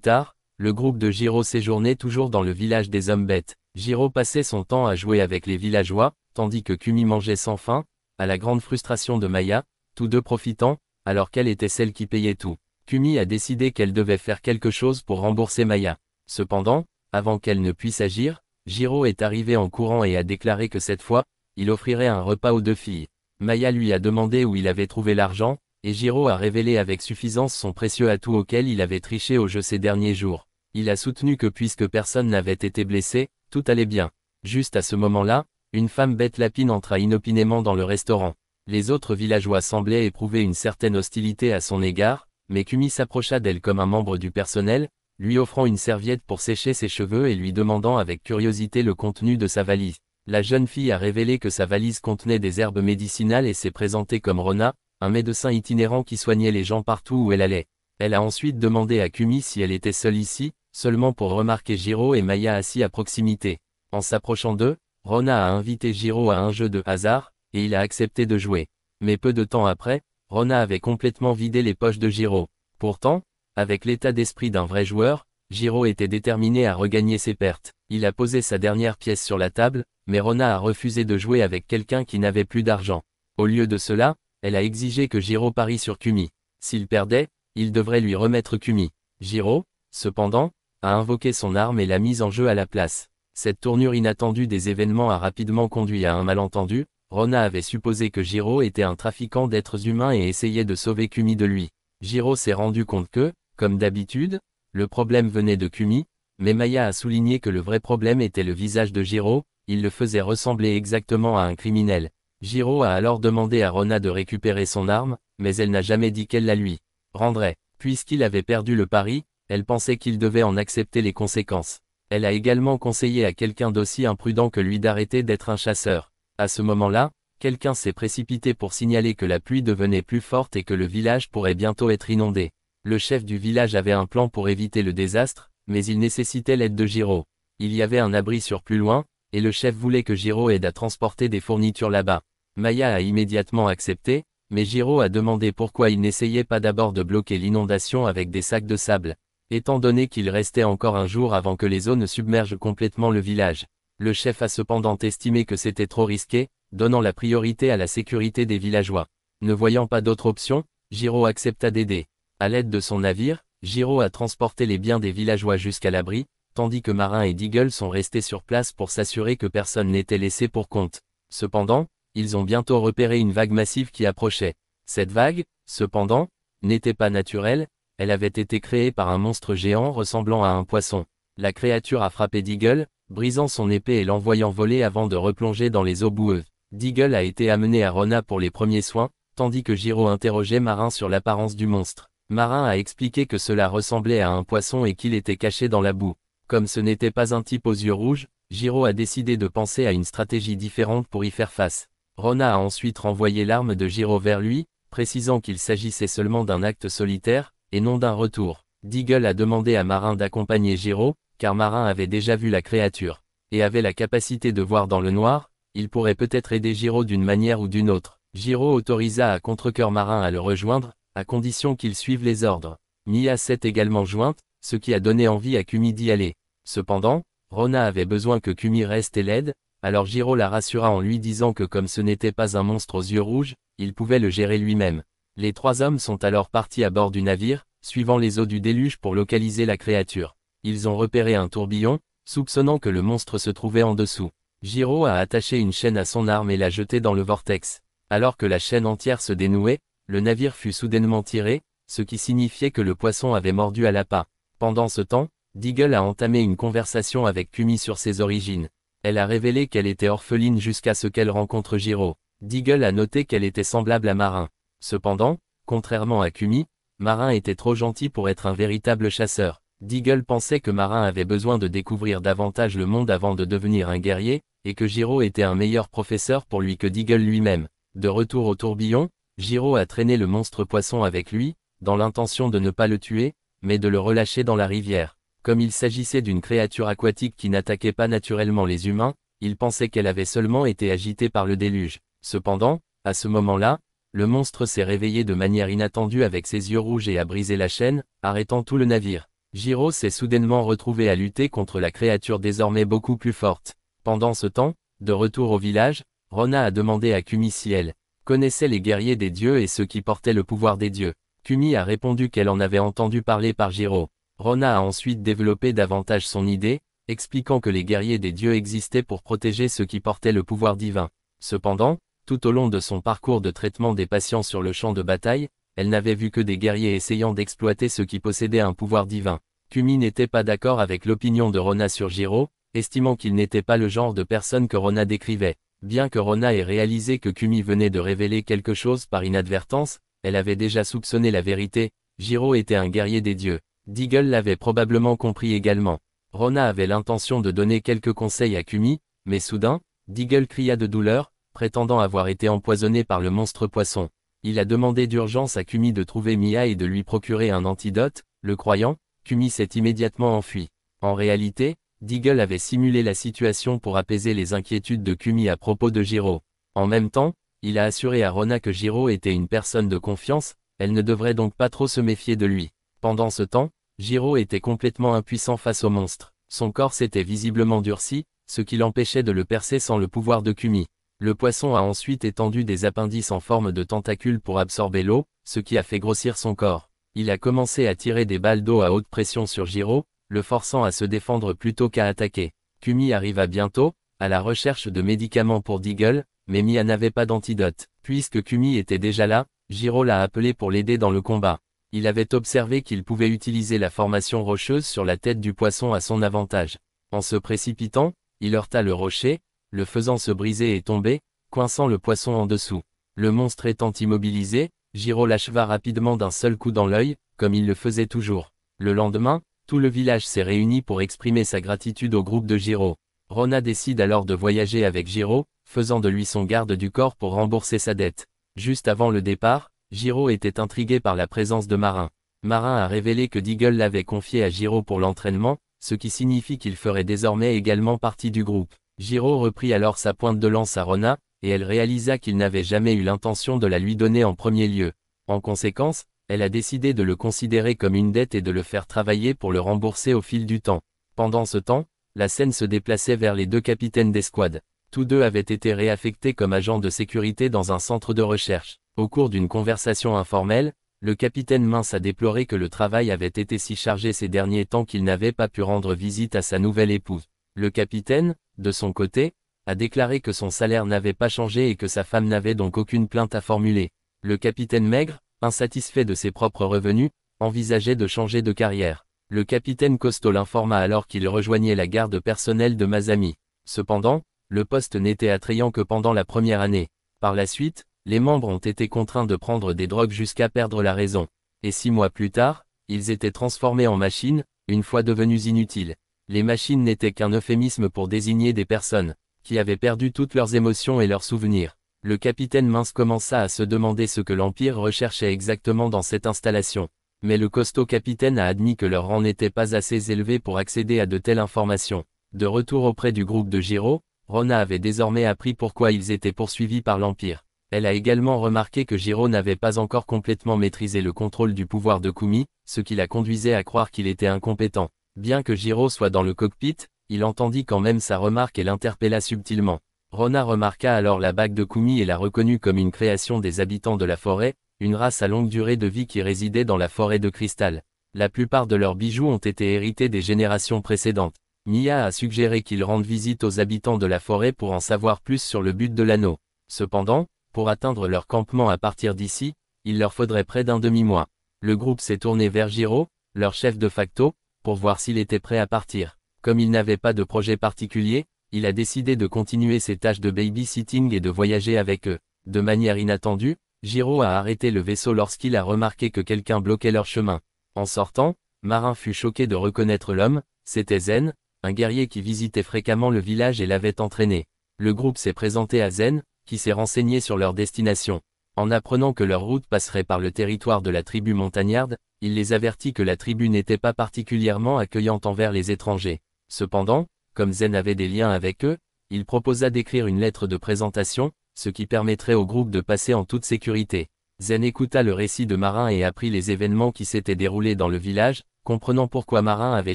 tard, le groupe de Jiro séjournait toujours dans le village des hommes bêtes. Jiro passait son temps à jouer avec les villageois, tandis que Kumi mangeait sans faim, à la grande frustration de Maya, tous deux profitant, alors qu'elle était celle qui payait tout. Kumi a décidé qu'elle devait faire quelque chose pour rembourser Maya. Cependant, avant qu'elle ne puisse agir, Jiro est arrivé en courant et a déclaré que cette fois, il offrirait un repas aux deux filles. Maya lui a demandé où il avait trouvé l'argent, et Jiro a révélé avec suffisance son précieux atout auquel il avait triché au jeu ces derniers jours. Il a soutenu que puisque personne n'avait été blessé, tout allait bien. Juste à ce moment-là, une femme bête lapine entra inopinément dans le restaurant. Les autres villageois semblaient éprouver une certaine hostilité à son égard, mais Kumi s'approcha d'elle comme un membre du personnel, lui offrant une serviette pour sécher ses cheveux et lui demandant avec curiosité le contenu de sa valise. La jeune fille a révélé que sa valise contenait des herbes médicinales et s'est présentée comme Rona, un médecin itinérant qui soignait les gens partout où elle allait. Elle a ensuite demandé à Kumi si elle était seule ici, seulement pour remarquer Jiro et Maya assis à proximité. En s'approchant d'eux, Rona a invité Jiro à un jeu de hasard, et il a accepté de jouer. Mais peu de temps après, Rona avait complètement vidé les poches de Jiro. Pourtant, avec l'état d'esprit d'un vrai joueur, Jiro était déterminé à regagner ses pertes. Il a posé sa dernière pièce sur la table, mais Rona a refusé de jouer avec quelqu'un qui n'avait plus d'argent. Au lieu de cela, elle a exigé que Jiro parie sur Kumi. S'il perdait, il devrait lui remettre Kumi. Jiro, cependant, a invoqué son arme et l'a mise en jeu à la place. Cette tournure inattendue des événements a rapidement conduit à un malentendu. Rona avait supposé que Jiro était un trafiquant d'êtres humains et essayait de sauver Kumi de lui. Jiro s'est rendu compte que, comme d'habitude, le problème venait de Kumi, mais Maya a souligné que le vrai problème était le visage de Jiro, il le faisait ressembler exactement à un criminel. Jiro a alors demandé à Rona de récupérer son arme, mais elle n'a jamais dit qu'elle la lui rendrait. Puisqu'il avait perdu le pari, elle pensait qu'il devait en accepter les conséquences. Elle a également conseillé à quelqu'un d'aussi imprudent que lui d'arrêter d'être un chasseur. À ce moment-là, quelqu'un s'est précipité pour signaler que la pluie devenait plus forte et que le village pourrait bientôt être inondé. Le chef du village avait un plan pour éviter le désastre, mais il nécessitait l'aide de Jiro. Il y avait un abri sur plus loin, et le chef voulait que Jiro aide à transporter des fournitures là-bas. Maya a immédiatement accepté, mais Jiro a demandé pourquoi il n'essayait pas d'abord de bloquer l'inondation avec des sacs de sable, étant donné qu'il restait encore un jour avant que les eaux ne submergent complètement le village. Le chef a cependant estimé que c'était trop risqué, donnant la priorité à la sécurité des villageois. Ne voyant pas d'autre option, Jiro accepta d'aider. À l'aide de son navire, Jiro a transporté les biens des villageois jusqu'à l'abri, tandis que Marin et Deagle sont restés sur place pour s'assurer que personne n'était laissé pour compte. Cependant, ils ont bientôt repéré une vague massive qui approchait. Cette vague, cependant, n'était pas naturelle, elle avait été créée par un monstre géant ressemblant à un poisson. La créature a frappé Deagle, brisant son épée et l'envoyant voler avant de replonger dans les eaux boueuses. Deagle a été amené à Rona pour les premiers soins, tandis que Jiro interrogeait Marin sur l'apparence du monstre. Marin a expliqué que cela ressemblait à un poisson et qu'il était caché dans la boue. Comme ce n'était pas un type aux yeux rouges, Jiro a décidé de penser à une stratégie différente pour y faire face. Rona a ensuite renvoyé l'arme de Jiro vers lui, précisant qu'il s'agissait seulement d'un acte solitaire, et non d'un retour. Deagle a demandé à Marin d'accompagner Jiro, car Marin avait déjà vu la créature, et avait la capacité de voir dans le noir, il pourrait peut-être aider Jiro d'une manière ou d'une autre. Jiro autorisa à contre-cœur Marin à le rejoindre, à condition qu'il suive les ordres. Mia s'est également jointe, ce qui a donné envie à Kumi d'y aller. Cependant, Rona avait besoin que Kumi reste et l'aide, alors Jiro la rassura en lui disant que comme ce n'était pas un monstre aux yeux rouges, il pouvait le gérer lui-même. Les trois hommes sont alors partis à bord du navire, suivant les eaux du déluge pour localiser la créature. Ils ont repéré un tourbillon, soupçonnant que le monstre se trouvait en dessous. Jiro a attaché une chaîne à son arme et l'a jetée dans le vortex. Alors que la chaîne entière se dénouait, le navire fut soudainement tiré, ce qui signifiait que le poisson avait mordu à l'appât. Pendant ce temps, Deagle a entamé une conversation avec Kumi sur ses origines. Elle a révélé qu'elle était orpheline jusqu'à ce qu'elle rencontre Jiro. Deagle a noté qu'elle était semblable à Marin. Cependant, contrairement à Kumi, Marin était trop gentil pour être un véritable chasseur. Deagle pensait que Marin avait besoin de découvrir davantage le monde avant de devenir un guerrier, et que Jiro était un meilleur professeur pour lui que Deagle lui-même. De retour au tourbillon, Jiro a traîné le monstre poisson avec lui, dans l'intention de ne pas le tuer, mais de le relâcher dans la rivière. Comme il s'agissait d'une créature aquatique qui n'attaquait pas naturellement les humains, il pensait qu'elle avait seulement été agitée par le déluge. Cependant, à ce moment-là, le monstre s'est réveillé de manière inattendue avec ses yeux rouges et a brisé la chaîne, arrêtant tout le navire. Jiro s'est soudainement retrouvé à lutter contre la créature désormais beaucoup plus forte. Pendant ce temps, de retour au village, Rona a demandé à Kumi si elle connaissait les guerriers des dieux et ceux qui portaient le pouvoir des dieux. Kumi a répondu qu'elle en avait entendu parler par Jiro. Rona a ensuite développé davantage son idée, expliquant que les guerriers des dieux existaient pour protéger ceux qui portaient le pouvoir divin. Cependant, tout au long de son parcours de traitement des patients sur le champ de bataille, elle n'avait vu que des guerriers essayant d'exploiter ceux qui possédaient un pouvoir divin. Kumi n'était pas d'accord avec l'opinion de Rona sur Jiro, estimant qu'il n'était pas le genre de personne que Rona décrivait. Bien que Rona ait réalisé que Kumi venait de révéler quelque chose par inadvertance, elle avait déjà soupçonné la vérité, Jiro était un guerrier des dieux. Deagle l'avait probablement compris également. Rona avait l'intention de donner quelques conseils à Kumi, mais soudain, Deagle cria de douleur, prétendant avoir été empoisonné par le monstre poisson. Il a demandé d'urgence à Kumi de trouver Mia et de lui procurer un antidote, le croyant, Kumi s'est immédiatement enfui. En réalité, Deagle avait simulé la situation pour apaiser les inquiétudes de Kumi à propos de Jiro. En même temps, il a assuré à Rona que Jiro était une personne de confiance, elle ne devrait donc pas trop se méfier de lui. Pendant ce temps, Jiro était complètement impuissant face au monstre. Son corps s'était visiblement durci, ce qui l'empêchait de le percer sans le pouvoir de Kumi. Le poisson a ensuite étendu des appendices en forme de tentacules pour absorber l'eau, ce qui a fait grossir son corps. Il a commencé à tirer des balles d'eau à haute pression sur Jiro, le forçant à se défendre plutôt qu'à attaquer. Kumi arriva bientôt, à la recherche de médicaments pour Deagle, mais Mia n'avait pas d'antidote. Puisque Kumi était déjà là, Jiro l'a appelé pour l'aider dans le combat. Il avait observé qu'il pouvait utiliser la formation rocheuse sur la tête du poisson à son avantage. En se précipitant, il heurta le rocher, le faisant se briser et tomber, coinçant le poisson en dessous. Le monstre étant immobilisé, Jiro l'acheva rapidement d'un seul coup dans l'œil, comme il le faisait toujours. Le lendemain, tout le village s'est réuni pour exprimer sa gratitude au groupe de Jiro. Rona décide alors de voyager avec Jiro, faisant de lui son garde du corps pour rembourser sa dette. Juste avant le départ, Jiro était intrigué par la présence de Marin. Marin a révélé que Deagle l'avait confié à Jiro pour l'entraînement, ce qui signifie qu'il ferait désormais également partie du groupe. Jiro reprit alors sa pointe de lance à Rona, et elle réalisa qu'il n'avait jamais eu l'intention de la lui donner en premier lieu. En conséquence, elle a décidé de le considérer comme une dette et de le faire travailler pour le rembourser au fil du temps. Pendant ce temps, la scène se déplaçait vers les deux capitaines d'escouade. Tous deux avaient été réaffectés comme agents de sécurité dans un centre de recherche. Au cours d'une conversation informelle, le capitaine Mince a déploré que le travail avait été si chargé ces derniers temps qu'il n'avait pas pu rendre visite à sa nouvelle épouse. Le capitaine, de son côté, a déclaré que son salaire n'avait pas changé et que sa femme n'avait donc aucune plainte à formuler. Le capitaine Maigre, insatisfait de ses propres revenus, envisageait de changer de carrière. Le capitaine Costaud l'informa alors qu'il rejoignait la garde personnelle de Masami. Cependant, le poste n'était attrayant que pendant la première année. Par la suite, les membres ont été contraints de prendre des drogues jusqu'à perdre la raison. Et 6 mois plus tard, ils étaient transformés en machines, une fois devenus inutiles. Les machines n'étaient qu'un euphémisme pour désigner des personnes qui avaient perdu toutes leurs émotions et leurs souvenirs. Le capitaine Mince commença à se demander ce que l'Empire recherchait exactement dans cette installation. Mais le costaud capitaine a admis que leur rang n'était pas assez élevé pour accéder à de telles informations. De retour auprès du groupe de Jiro, Rona avait désormais appris pourquoi ils étaient poursuivis par l'Empire. Elle a également remarqué que Jiro n'avait pas encore complètement maîtrisé le contrôle du pouvoir de Kumi, ce qui la conduisait à croire qu'il était incompétent. Bien que Jiro soit dans le cockpit, il entendit quand même sa remarque et l'interpella subtilement. Rona remarqua alors la bague de Kumi et la reconnut comme une création des habitants de la forêt, une race à longue durée de vie qui résidait dans la forêt de cristal. La plupart de leurs bijoux ont été hérités des générations précédentes. Mia a suggéré qu'ils rendent visite aux habitants de la forêt pour en savoir plus sur le but de l'anneau. Cependant, pour atteindre leur campement à partir d'ici, il leur faudrait près d'un demi-mois. Le groupe s'est tourné vers Jiro, leur chef de facto, pour voir s'il était prêt à partir. Comme il n'avait pas de projet particulier, il a décidé de continuer ses tâches de babysitting et de voyager avec eux. De manière inattendue, Jiro a arrêté le vaisseau lorsqu'il a remarqué que quelqu'un bloquait leur chemin. En sortant, Marin fut choqué de reconnaître l'homme, c'était Zen, un guerrier qui visitait fréquemment le village et l'avait entraîné. Le groupe s'est présenté à Zen, qui s'est renseigné sur leur destination. En apprenant que leur route passerait par le territoire de la tribu montagnarde, il les avertit que la tribu n'était pas particulièrement accueillante envers les étrangers. Cependant, comme Zen avait des liens avec eux, il proposa d'écrire une lettre de présentation, ce qui permettrait au groupe de passer en toute sécurité. Zen écouta le récit de Marin et apprit les événements qui s'étaient déroulés dans le village, comprenant pourquoi Marin avait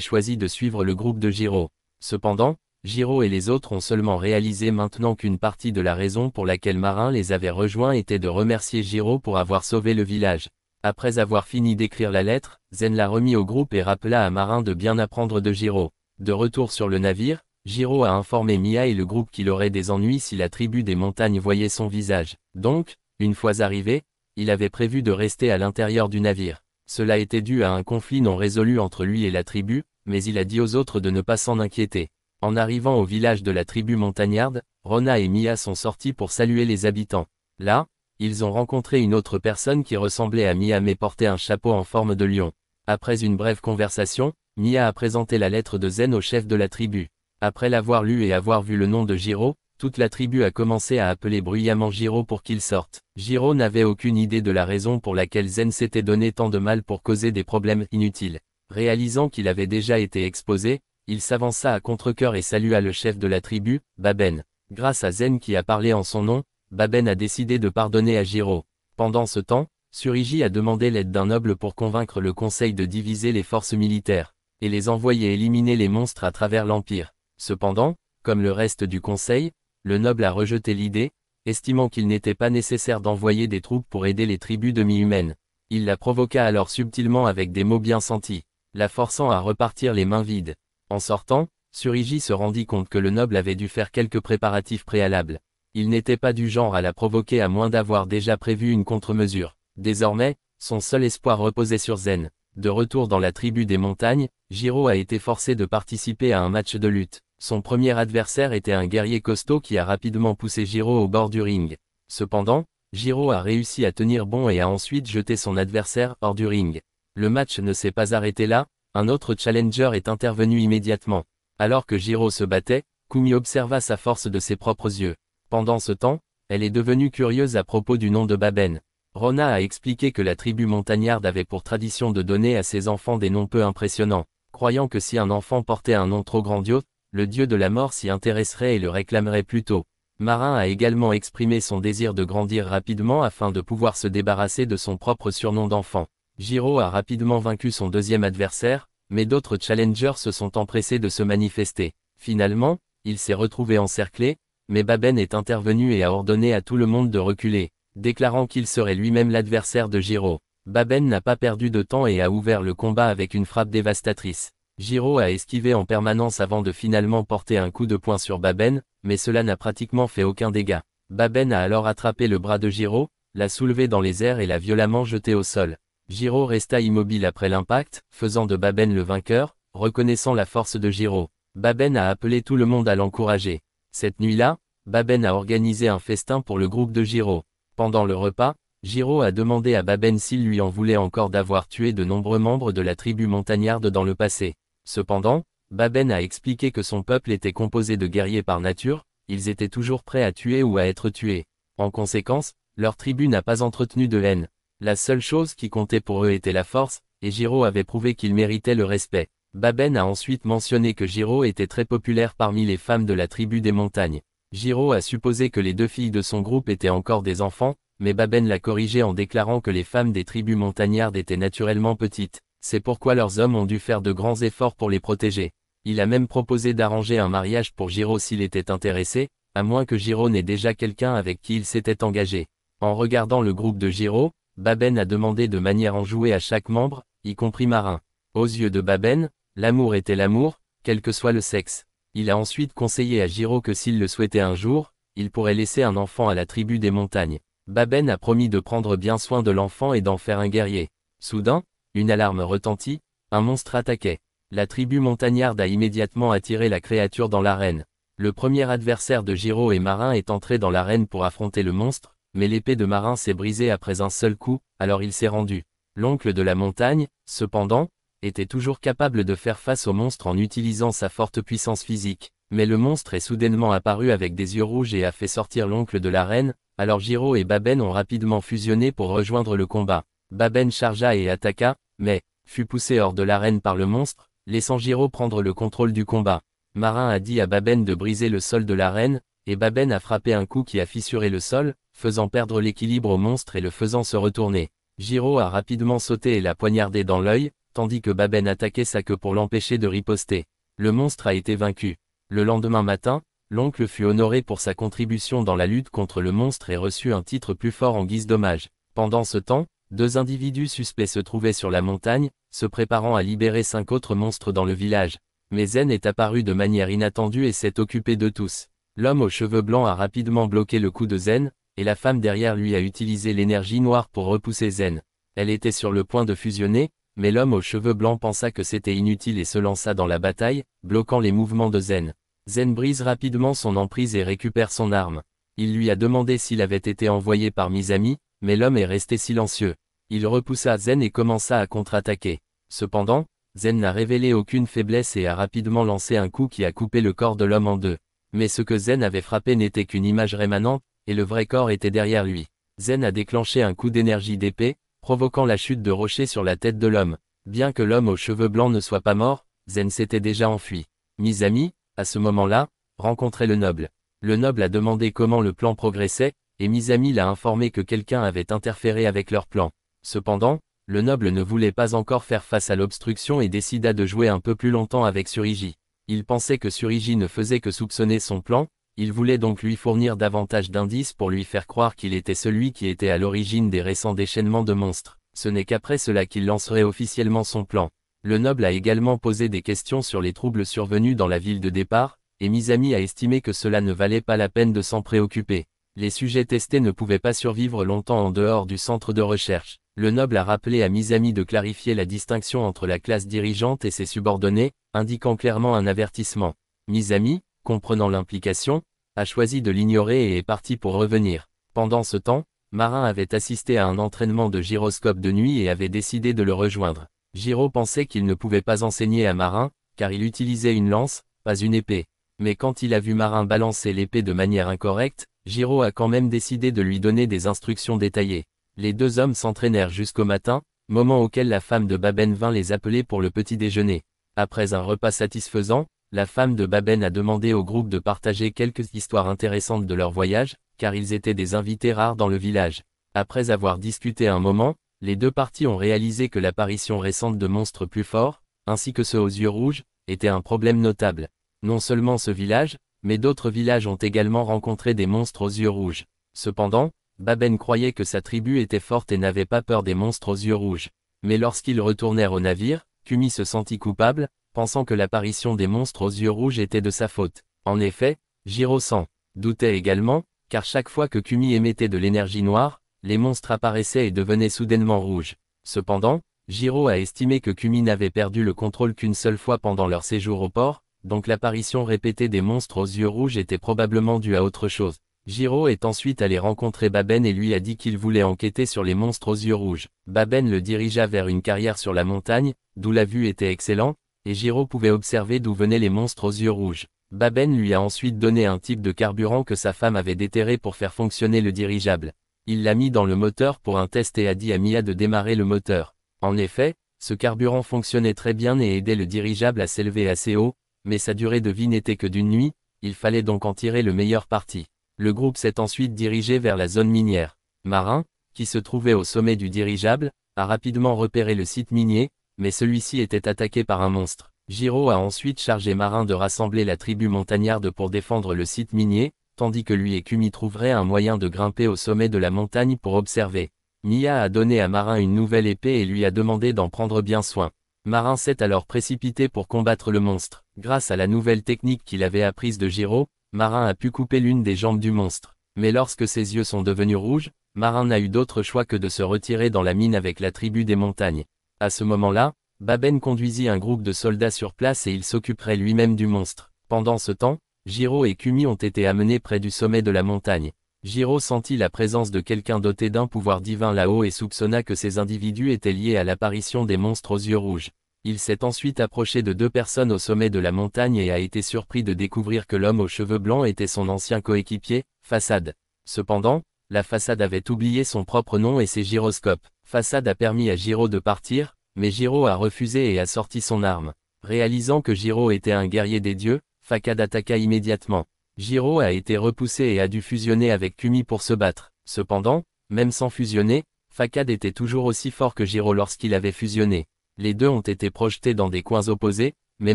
choisi de suivre le groupe de Jiro. Cependant, Jiro et les autres ont seulement réalisé maintenant qu'une partie de la raison pour laquelle Marin les avait rejoints était de remercier Jiro pour avoir sauvé le village. Après avoir fini d'écrire la lettre, Zen la remit au groupe et rappela à Marin de bien apprendre de Jiro. De retour sur le navire, Jiro a informé Mia et le groupe qu'il aurait des ennuis si la tribu des montagnes voyait son visage. Donc, une fois arrivé, il avait prévu de rester à l'intérieur du navire. Cela était dû à un conflit non résolu entre lui et la tribu, mais il a dit aux autres de ne pas s'en inquiéter. En arrivant au village de la tribu montagnarde, Rona et Mia sont sortis pour saluer les habitants. Là, ils ont rencontré une autre personne qui ressemblait à Mia mais portait un chapeau en forme de lion. Après une brève conversation, Mia a présenté la lettre de Zen au chef de la tribu. Après l'avoir lu et avoir vu le nom de Jiro, toute la tribu a commencé à appeler bruyamment Jiro pour qu'il sorte. Jiro n'avait aucune idée de la raison pour laquelle Zen s'était donné tant de mal pour causer des problèmes inutiles. Réalisant qu'il avait déjà été exposé, il s'avança à contre-cœur et salua le chef de la tribu, Baben. Grâce à Zen qui a parlé en son nom, Baben a décidé de pardonner à Jiro. Pendant ce temps, Suriji a demandé l'aide d'un noble pour convaincre le conseil de diviser les forces militaires, et les envoyer éliminer les monstres à travers l'Empire. Cependant, comme le reste du conseil, le noble a rejeté l'idée, estimant qu'il n'était pas nécessaire d'envoyer des troupes pour aider les tribus demi-humaines. Il la provoqua alors subtilement avec des mots bien sentis, la forçant à repartir les mains vides. En sortant, Suriji se rendit compte que le noble avait dû faire quelques préparatifs préalables. Il n'était pas du genre à la provoquer à moins d'avoir déjà prévu une contre-mesure. Désormais, son seul espoir reposait sur Zen. De retour dans la tribu des montagnes, Jiro a été forcé de participer à un match de lutte. Son premier adversaire était un guerrier costaud qui a rapidement poussé Jiro au bord du ring. Cependant, Jiro a réussi à tenir bon et a ensuite jeté son adversaire hors du ring. Le match ne s'est pas arrêté là, un autre challenger est intervenu immédiatement. Alors que Jiro se battait, Kumi observa sa force de ses propres yeux. Pendant ce temps, elle est devenue curieuse à propos du nom de Baben. Rona a expliqué que la tribu montagnarde avait pour tradition de donner à ses enfants des noms peu impressionnants, croyant que si un enfant portait un nom trop grandiose, le dieu de la mort s'y intéresserait et le réclamerait plus tôt. Marin a également exprimé son désir de grandir rapidement afin de pouvoir se débarrasser de son propre surnom d'enfant. Jiro a rapidement vaincu son deuxième adversaire, mais d'autres challengers se sont empressés de se manifester. Finalement, il s'est retrouvé encerclé, mais Baben est intervenu et a ordonné à tout le monde de reculer, déclarant qu'il serait lui-même l'adversaire de Jiro. Baben n'a pas perdu de temps et a ouvert le combat avec une frappe dévastatrice. Jiro a esquivé en permanence avant de finalement porter un coup de poing sur Baben, mais cela n'a pratiquement fait aucun dégât. Baben a alors attrapé le bras de Jiro, l'a soulevé dans les airs et l'a violemment jeté au sol. Jiro resta immobile après l'impact, faisant de Baben le vainqueur, reconnaissant la force de Jiro. Baben a appelé tout le monde à l'encourager. Cette nuit-là, Baben a organisé un festin pour le groupe de Jiro. Pendant le repas, Jiro a demandé à Baben s'il lui en voulait encore d'avoir tué de nombreux membres de la tribu montagnarde dans le passé. Cependant, Baben a expliqué que son peuple était composé de guerriers par nature, ils étaient toujours prêts à tuer ou à être tués. En conséquence, leur tribu n'a pas entretenu de haine. La seule chose qui comptait pour eux était la force, et Jiro avait prouvé qu'il méritait le respect. Baben a ensuite mentionné que Jiro était très populaire parmi les femmes de la tribu des montagnes. Jiro a supposé que les deux filles de son groupe étaient encore des enfants, mais Baben l'a corrigé en déclarant que les femmes des tribus montagnardes étaient naturellement petites. C'est pourquoi leurs hommes ont dû faire de grands efforts pour les protéger. Il a même proposé d'arranger un mariage pour Jiro s'il était intéressé, à moins que Jiro n'ait déjà quelqu'un avec qui il s'était engagé. En regardant le groupe de Jiro, Baben a demandé de manière enjouée à chaque membre, y compris Marin. Aux yeux de Baben, l'amour était l'amour, quel que soit le sexe. Il a ensuite conseillé à Jiro que s'il le souhaitait un jour, il pourrait laisser un enfant à la tribu des montagnes. Baben a promis de prendre bien soin de l'enfant et d'en faire un guerrier. Soudain, une alarme retentit, un monstre attaquait. La tribu montagnarde a immédiatement attiré la créature dans l'arène. Le premier adversaire de Jiro et Marin est entré dans l'arène pour affronter le monstre, mais l'épée de Marin s'est brisée après un seul coup, alors il s'est rendu. L'oncle de la montagne, cependant, était toujours capable de faire face au monstre en utilisant sa forte puissance physique. Mais le monstre est soudainement apparu avec des yeux rouges et a fait sortir l'oncle de l'arène, alors Jiro et Baben ont rapidement fusionné pour rejoindre le combat. Baben chargea et attaqua, mais fut poussé hors de l'arène par le monstre, laissant Jiro prendre le contrôle du combat. Marin a dit à Baben de briser le sol de l'arène, et Baben a frappé un coup qui a fissuré le sol, faisant perdre l'équilibre au monstre et le faisant se retourner. Jiro a rapidement sauté et l'a poignardé dans l'œil, tandis que Baben attaquait sa queue pour l'empêcher de riposter. Le monstre a été vaincu. Le lendemain matin, l'oncle fut honoré pour sa contribution dans la lutte contre le monstre et reçut un titre plus fort en guise d'hommage. Pendant ce temps, 2 individus suspects se trouvaient sur la montagne, se préparant à libérer 5 autres monstres dans le village. Mais Zen est apparu de manière inattendue et s'est occupé de tous. L'homme aux cheveux blancs a rapidement bloqué le coup de Zen, et la femme derrière lui a utilisé l'énergie noire pour repousser Zen. Elle était sur le point de fusionner, mais l'homme aux cheveux blancs pensa que c'était inutile et se lança dans la bataille, bloquant les mouvements de Zen. Zen brise rapidement son emprise et récupère son arme. Il lui a demandé s'il avait été envoyé par Misami, mais l'homme est resté silencieux. Il repoussa Zen et commença à contre-attaquer. Cependant, Zen n'a révélé aucune faiblesse et a rapidement lancé un coup qui a coupé le corps de l'homme en 2. Mais ce que Zen avait frappé n'était qu'une image rémanente, et le vrai corps était derrière lui. Zen a déclenché un coup d'énergie d'épée, provoquant la chute de rocher sur la tête de l'homme. Bien que l'homme aux cheveux blancs ne soit pas mort, Zen s'était déjà enfui. Misami, à ce moment-là, rencontrait le noble. Le noble a demandé comment le plan progressait, et Misami l'a informé que quelqu'un avait interféré avec leur plan. Cependant, le noble ne voulait pas encore faire face à l'obstruction et décida de jouer un peu plus longtemps avec Surigi. Il pensait que Surigi ne faisait que soupçonner son plan, il voulait donc lui fournir davantage d'indices pour lui faire croire qu'il était celui qui était à l'origine des récents déchaînements de monstres. Ce n'est qu'après cela qu'il lancerait officiellement son plan. Le noble a également posé des questions sur les troubles survenus dans la ville de départ, et Misami a estimé que cela ne valait pas la peine de s'en préoccuper. Les sujets testés ne pouvaient pas survivre longtemps en dehors du centre de recherche. Le noble a rappelé à Misami de clarifier la distinction entre la classe dirigeante et ses subordonnés, indiquant clairement un avertissement. Misami, comprenant l'implication, a choisi de l'ignorer et est parti pour revenir. Pendant ce temps, Marin avait assisté à un entraînement de gyroscope de nuit et avait décidé de le rejoindre. Jiro pensait qu'il ne pouvait pas enseigner à Marin, car il utilisait une lance, pas une épée. Mais quand il a vu Marin balancer l'épée de manière incorrecte, Jiro a quand même décidé de lui donner des instructions détaillées. Les 2 hommes s'entraînèrent jusqu'au matin, moment auquel la femme de Baben vint les appeler pour le petit déjeuner. Après un repas satisfaisant, la femme de Baben a demandé au groupe de partager quelques histoires intéressantes de leur voyage, car ils étaient des invités rares dans le village. Après avoir discuté un moment, les 2 parties ont réalisé que l'apparition récente de monstres plus forts, ainsi que ceux aux yeux rouges, était un problème notable. Non seulement ce village, mais d'autres villages ont également rencontré des monstres aux yeux rouges. Cependant, Baben croyait que sa tribu était forte et n'avait pas peur des monstres aux yeux rouges. Mais lorsqu'ils retournèrent au navire, Kumi se sentit coupable, pensant que l'apparition des monstres aux yeux rouges était de sa faute. En effet, Jiro s'en doutait également, car chaque fois que Kumi émettait de l'énergie noire, les monstres apparaissaient et devenaient soudainement rouges. Cependant, Jiro a estimé que Kumi n'avait perdu le contrôle qu'une seule fois pendant leur séjour au port, donc l'apparition répétée des monstres aux yeux rouges était probablement due à autre chose. Jiro est ensuite allé rencontrer Baben et lui a dit qu'il voulait enquêter sur les monstres aux yeux rouges. Baben le dirigea vers une carrière sur la montagne, d'où la vue était excellente, et Jiro pouvait observer d'où venaient les monstres aux yeux rouges. Baben lui a ensuite donné un type de carburant que sa femme avait déterré pour faire fonctionner le dirigeable. Il l'a mis dans le moteur pour un test et a dit à Mia de démarrer le moteur. En effet, ce carburant fonctionnait très bien et aidait le dirigeable à s'élever assez haut, mais sa durée de vie n'était que d'une nuit, il fallait donc en tirer le meilleur parti. Le groupe s'est ensuite dirigé vers la zone minière. Marin, qui se trouvait au sommet du dirigeable, a rapidement repéré le site minier, mais celui-ci était attaqué par un monstre. Jiro a ensuite chargé Marin de rassembler la tribu montagnarde pour défendre le site minier, tandis que lui et Kumi trouveraient un moyen de grimper au sommet de la montagne pour observer. Mia a donné à Marin une nouvelle épée et lui a demandé d'en prendre bien soin. Marin s'est alors précipité pour combattre le monstre. Grâce à la nouvelle technique qu'il avait apprise de Jiro, Marin a pu couper l'une des jambes du monstre. Mais lorsque ses yeux sont devenus rouges, Marin n'a eu d'autre choix que de se retirer dans la mine avec la tribu des montagnes. À ce moment-là, Baben conduisit un groupe de soldats sur place et il s'occuperait lui-même du monstre. Pendant ce temps, Jiro et Kumi ont été amenés près du sommet de la montagne. Jiro sentit la présence de quelqu'un doté d'un pouvoir divin là-haut et soupçonna que ces individus étaient liés à l'apparition des monstres aux yeux rouges. Il s'est ensuite approché de 2 personnes au sommet de la montagne et a été surpris de découvrir que l'homme aux cheveux blancs était son ancien coéquipier, Façade. Cependant, la Façade avait oublié son propre nom et ses gyroscopes. Façade a permis à Jiro de partir, mais Jiro a refusé et a sorti son arme. Réalisant que Jiro était un guerrier des dieux, Façade attaqua immédiatement. Jiro a été repoussé et a dû fusionner avec Kumi pour se battre. Cependant, même sans fusionner, Fakad était toujours aussi fort que Jiro lorsqu'il avait fusionné. Les deux ont été projetés dans des coins opposés, mais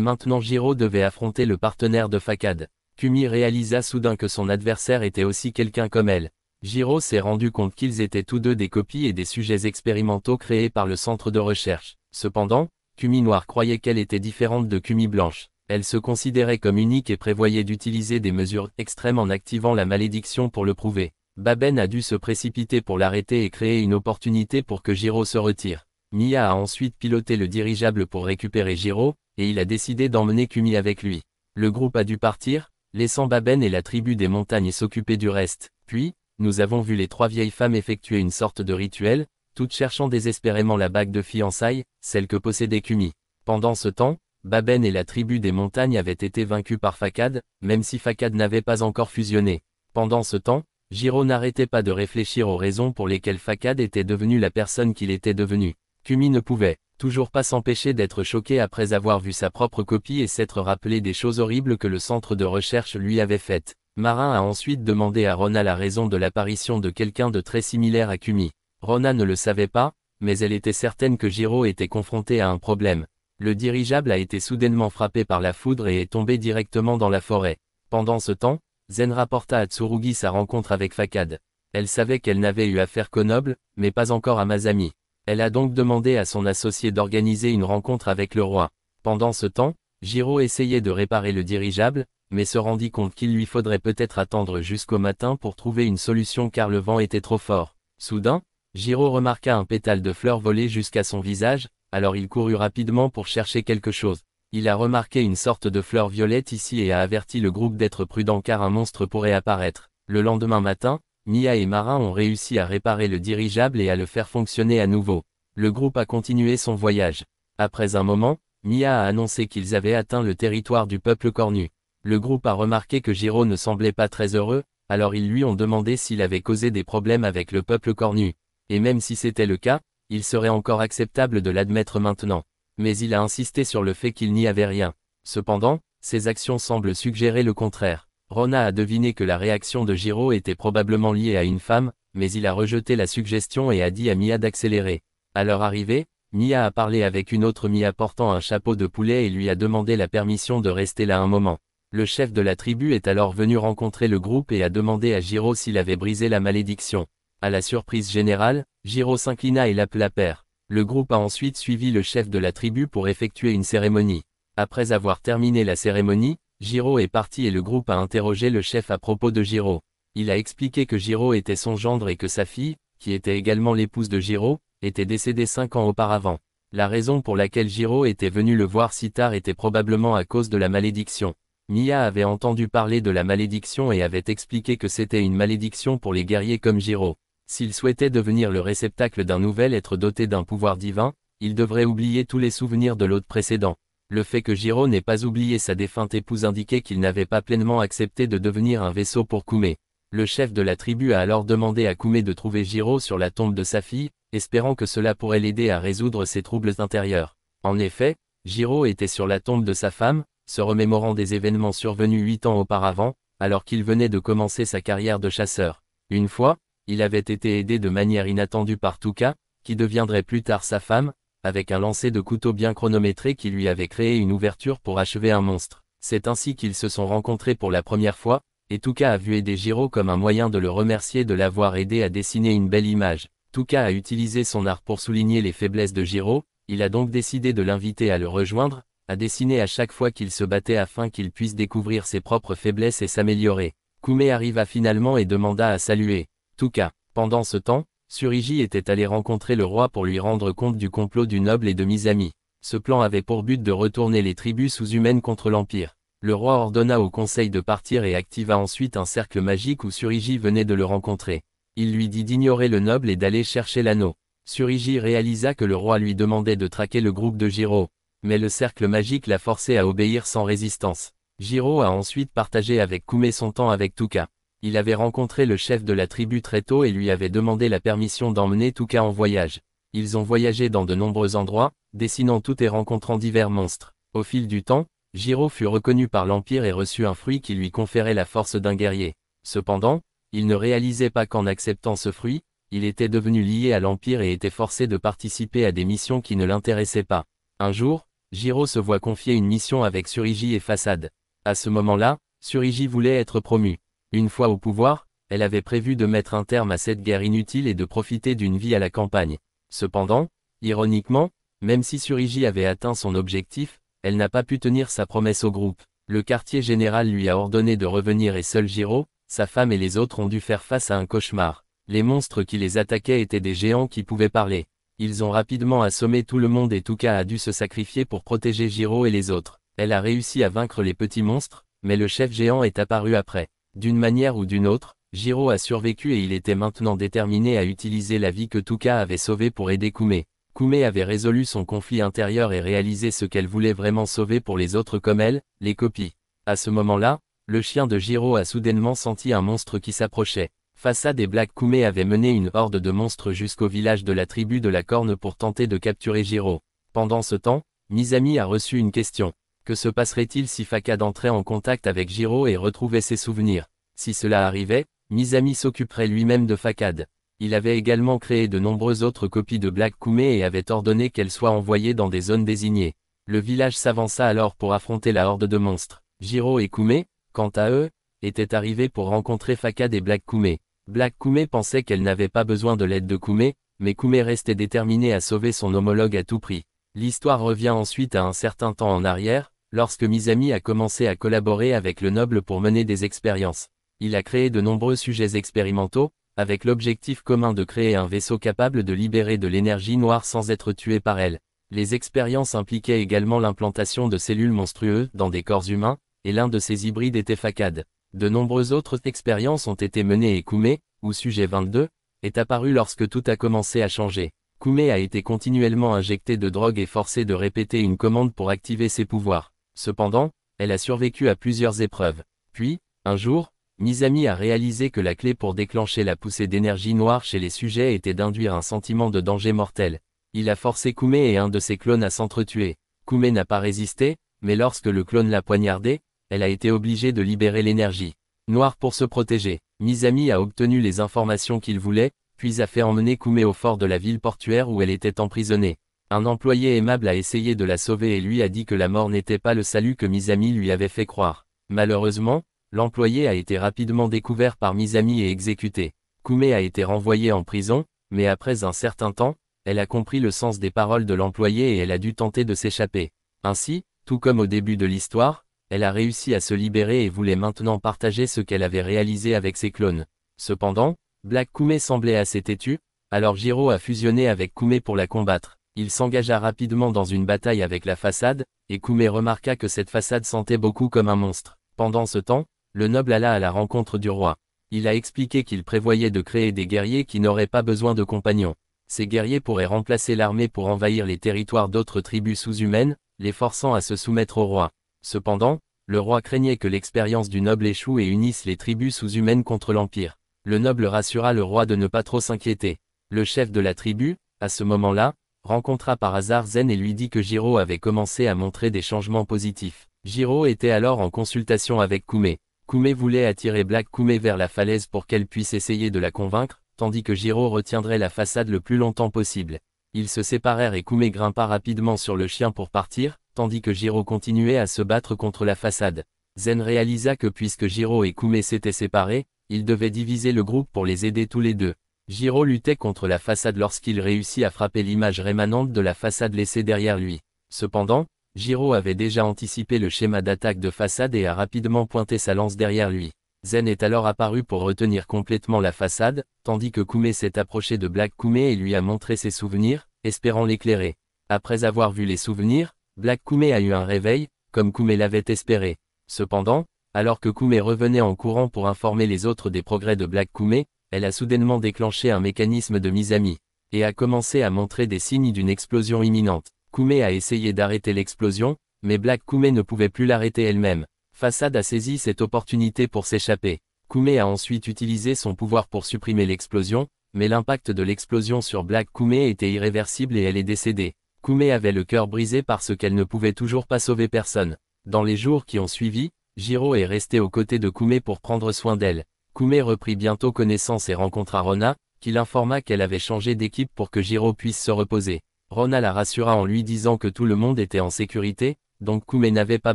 maintenant Jiro devait affronter le partenaire de Fakad. Kumi réalisa soudain que son adversaire était aussi quelqu'un comme elle. Jiro s'est rendu compte qu'ils étaient tous deux des copies et des sujets expérimentaux créés par le centre de recherche. Cependant, Kumi Noire croyait qu'elle était différente de Kumi Blanche. Elle se considérait comme unique et prévoyait d'utiliser des mesures extrêmes en activant la malédiction pour le prouver. Baben a dû se précipiter pour l'arrêter et créer une opportunité pour que Jiro se retire. Mia a ensuite piloté le dirigeable pour récupérer Jiro, et il a décidé d'emmener Kumi avec lui. Le groupe a dû partir, laissant Baben et la tribu des montagnes s'occuper du reste. Puis, nous avons vu les trois vieilles femmes effectuer une sorte de rituel, toutes cherchant désespérément la bague de fiançailles, celle que possédait Kumi. Pendant ce temps, Baben et la tribu des montagnes avaient été vaincus par Fakad, même si Fakad n'avait pas encore fusionné. Pendant ce temps, Jiro n'arrêtait pas de réfléchir aux raisons pour lesquelles Fakad était devenu la personne qu'il était devenu. Kumi ne pouvait toujours pas s'empêcher d'être choqué après avoir vu sa propre copie et s'être rappelé des choses horribles que le centre de recherche lui avait faites. Marin a ensuite demandé à Rona la raison de l'apparition de quelqu'un de très similaire à Kumi. Rona ne le savait pas, mais elle était certaine que Jiro était confronté à un problème. Le dirigeable a été soudainement frappé par la foudre et est tombé directement dans la forêt. Pendant ce temps, Zen rapporta à Tsurugi sa rencontre avec Fakad. Elle savait qu'elle n'avait eu affaire qu'au noble, mais pas encore à Masami. Elle a donc demandé à son associé d'organiser une rencontre avec le roi. Pendant ce temps, Jiro essayait de réparer le dirigeable, mais se rendit compte qu'il lui faudrait peut-être attendre jusqu'au matin pour trouver une solution car le vent était trop fort. Soudain, Jiro remarqua un pétale de fleurs voler jusqu'à son visage, alors il courut rapidement pour chercher quelque chose. Il a remarqué une sorte de fleur violette ici et a averti le groupe d'être prudent car un monstre pourrait apparaître. Le lendemain matin, Mia et Marin ont réussi à réparer le dirigeable et à le faire fonctionner à nouveau. Le groupe a continué son voyage. Après un moment, Mia a annoncé qu'ils avaient atteint le territoire du peuple cornu. Le groupe a remarqué que Jiro ne semblait pas très heureux, alors ils lui ont demandé s'il avait causé des problèmes avec le peuple cornu. Et même si c'était le cas, il serait encore acceptable de l'admettre maintenant. Mais il a insisté sur le fait qu'il n'y avait rien. Cependant, ses actions semblent suggérer le contraire. Rona a deviné que la réaction de Jiro était probablement liée à une femme, mais il a rejeté la suggestion et a dit à Mia d'accélérer. À leur arrivée, Mia a parlé avec une autre Mia portant un chapeau de poulet et lui a demandé la permission de rester là un moment. Le chef de la tribu est alors venu rencontrer le groupe et a demandé à Jiro s'il avait brisé la malédiction. À la surprise générale, Jiro s'inclina et l'appela père. Le groupe a ensuite suivi le chef de la tribu pour effectuer une cérémonie. Après avoir terminé la cérémonie, Jiro est parti et le groupe a interrogé le chef à propos de Jiro. Il a expliqué que Jiro était son gendre et que sa fille, qui était également l'épouse de Jiro, était décédée 5 ans auparavant. La raison pour laquelle Jiro était venu le voir si tard était probablement à cause de la malédiction. Mia avait entendu parler de la malédiction et avait expliqué que c'était une malédiction pour les guerriers comme Jiro. S'il souhaitait devenir le réceptacle d'un nouvel être doté d'un pouvoir divin, il devrait oublier tous les souvenirs de l'autre précédent. Le fait que Jiro n'ait pas oublié sa défunte épouse indiquait qu'il n'avait pas pleinement accepté de devenir un vaisseau pour Kume. Le chef de la tribu a alors demandé à Kume de trouver Jiro sur la tombe de sa fille, espérant que cela pourrait l'aider à résoudre ses troubles intérieurs. En effet, Jiro était sur la tombe de sa femme, se remémorant des événements survenus 8 ans auparavant, alors qu'il venait de commencer sa carrière de chasseur. Une fois, il avait été aidé de manière inattendue par Tuka, qui deviendrait plus tard sa femme, avec un lancer de couteau bien chronométré qui lui avait créé une ouverture pour achever un monstre. C'est ainsi qu'ils se sont rencontrés pour la première fois, et Tuka a vu aider Jiro comme un moyen de le remercier de l'avoir aidé à dessiner une belle image. Tuka a utilisé son art pour souligner les faiblesses de Jiro, il a donc décidé de l'inviter à le rejoindre, à dessiner à chaque fois qu'il se battait afin qu'il puisse découvrir ses propres faiblesses et s'améliorer. Kume arriva finalement et demanda à saluer Tuka. Pendant ce temps, Tsurigi était allé rencontrer le roi pour lui rendre compte du complot du noble et de Misami. Ce plan avait pour but de retourner les tribus sous-humaines contre l'Empire. Le roi ordonna au conseil de partir et activa ensuite un cercle magique où Tsurigi venait de le rencontrer. Il lui dit d'ignorer le noble et d'aller chercher l'anneau. Tsurigi réalisa que le roi lui demandait de traquer le groupe de Jiro. Mais le cercle magique l'a forcé à obéir sans résistance. Jiro a ensuite partagé avec Kume son temps avec Tuka. Il avait rencontré le chef de la tribu très tôt et lui avait demandé la permission d'emmener Tuka en voyage. Ils ont voyagé dans de nombreux endroits, dessinant tout et rencontrant divers monstres. Au fil du temps, Jiro fut reconnu par l'Empire et reçut un fruit qui lui conférait la force d'un guerrier. Cependant, il ne réalisait pas qu'en acceptant ce fruit, il était devenu lié à l'Empire et était forcé de participer à des missions qui ne l'intéressaient pas. Un jour, Jiro se voit confier une mission avec Tsuriji et Façade. À ce moment-là, Tsuriji voulait être promue. Une fois au pouvoir, elle avait prévu de mettre un terme à cette guerre inutile et de profiter d'une vie à la campagne. Cependant, ironiquement, même si Tsuriji avait atteint son objectif, elle n'a pas pu tenir sa promesse au groupe. Le quartier général lui a ordonné de revenir et seul Jiro, sa femme et les autres ont dû faire face à un cauchemar. Les monstres qui les attaquaient étaient des géants qui pouvaient parler. Ils ont rapidement assommé tout le monde et Tuka a dû se sacrifier pour protéger Jiro et les autres. Elle a réussi à vaincre les petits monstres, mais le chef géant est apparu après. D'une manière ou d'une autre, Jiro a survécu et il était maintenant déterminé à utiliser la vie que Tuka avait sauvée pour aider Kume. Kume avait résolu son conflit intérieur et réalisé ce qu'elle voulait vraiment sauver pour les autres comme elle, les copies. À ce moment-là, le chien de Jiro a soudainement senti un monstre qui s'approchait. Façade et Black Kume avaient mené une horde de monstres jusqu'au village de la tribu de la Corne pour tenter de capturer Jiro. Pendant ce temps, Misami a reçu une question. Que se passerait-il si Façade entrait en contact avec Jiro et retrouvait ses souvenirs? Si cela arrivait, Misami s'occuperait lui-même de Façade. Il avait également créé de nombreuses autres copies de Black Kume et avait ordonné qu'elles soient envoyées dans des zones désignées. Le village s'avança alors pour affronter la horde de monstres. Jiro et Kume, quant à eux, étaient arrivés pour rencontrer Façade et Black Kume. Black Kume pensait qu'elle n'avait pas besoin de l'aide de Kume, mais Kume restait déterminé à sauver son homologue à tout prix. L'histoire revient ensuite à un certain temps en arrière, lorsque Misami a commencé à collaborer avec le noble pour mener des expériences. Il a créé de nombreux sujets expérimentaux, avec l'objectif commun de créer un vaisseau capable de libérer de l'énergie noire sans être tué par elle. Les expériences impliquaient également l'implantation de cellules monstrueuses dans des corps humains, et l'un de ces hybrides était Façade. De nombreuses autres expériences ont été menées et Kume, ou sujet 22, est apparu lorsque tout a commencé à changer. Kume a été continuellement injectée de drogue et forcée de répéter une commande pour activer ses pouvoirs. Cependant, elle a survécu à plusieurs épreuves. Puis, un jour, Misami a réalisé que la clé pour déclencher la poussée d'énergie noire chez les sujets était d'induire un sentiment de danger mortel. Il a forcé Kume et un de ses clones à s'entretuer. Kume n'a pas résisté, mais lorsque le clone l'a poignardé, elle a été obligée de libérer l'énergie noire pour se protéger. Misami a obtenu les informations qu'il voulait, puis a fait emmener Kume au fort de la ville portuaire où elle était emprisonnée. Un employé aimable a essayé de la sauver et lui a dit que la mort n'était pas le salut que Misami lui avait fait croire. Malheureusement, l'employé a été rapidement découvert par Misami et exécuté. Kume a été renvoyée en prison, mais après un certain temps, elle a compris le sens des paroles de l'employé et elle a dû tenter de s'échapper. Ainsi, tout comme au début de l'histoire, elle a réussi à se libérer et voulait maintenant partager ce qu'elle avait réalisé avec ses clones. Cependant, Black Kume semblait assez têtu, alors Jiro a fusionné avec Kume pour la combattre. Il s'engagea rapidement dans une bataille avec la Façade, et Kume remarqua que cette Façade sentait beaucoup comme un monstre. Pendant ce temps, le noble alla à la rencontre du roi. Il a expliqué qu'il prévoyait de créer des guerriers qui n'auraient pas besoin de compagnons. Ces guerriers pourraient remplacer l'armée pour envahir les territoires d'autres tribus sous-humaines, les forçant à se soumettre au roi. Cependant, le roi craignait que l'expérience du noble échoue et unisse les tribus sous-humaines contre l'Empire. Le noble rassura le roi de ne pas trop s'inquiéter. Le chef de la tribu, à ce moment-là, rencontra par hasard Zen et lui dit que Jiro avait commencé à montrer des changements positifs. Jiro était alors en consultation avec Kume. Kume voulait attirer Black Kume vers la falaise pour qu'elle puisse essayer de la convaincre, tandis que Jiro retiendrait la Façade le plus longtemps possible. Ils se séparèrent et Kume grimpa rapidement sur le chien pour partir, tandis que Jiro continuait à se battre contre la Façade. Zen réalisa que puisque Jiro et Kume s'étaient séparés, il devait diviser le groupe pour les aider tous les deux. Jiro luttait contre la Façade lorsqu'il réussit à frapper l'image rémanente de la Façade laissée derrière lui. Cependant, Jiro avait déjà anticipé le schéma d'attaque de Façade et a rapidement pointé sa lance derrière lui. Zen est alors apparu pour retenir complètement la Façade, tandis que Kume s'est approché de Black Kume et lui a montré ses souvenirs, espérant l'éclairer. Après avoir vu les souvenirs, Black Kume a eu un réveil, comme Kume l'avait espéré. Cependant, alors que Kume revenait en courant pour informer les autres des progrès de Black Kume, elle a soudainement déclenché un mécanisme de Misami, et a commencé à montrer des signes d'une explosion imminente. Kume a essayé d'arrêter l'explosion, mais Black Kume ne pouvait plus l'arrêter elle-même. Façade a saisi cette opportunité pour s'échapper. Kume a ensuite utilisé son pouvoir pour supprimer l'explosion, mais l'impact de l'explosion sur Black Kume était irréversible et elle est décédée. Kume avait le cœur brisé parce qu'elle ne pouvait toujours pas sauver personne. Dans les jours qui ont suivi, Jiro est resté aux côtés de Kume pour prendre soin d'elle. Kume reprit bientôt connaissance et rencontra Rona, qui l'informa qu'elle avait changé d'équipe pour que Jiro puisse se reposer. Rona la rassura en lui disant que tout le monde était en sécurité, donc Kume n'avait pas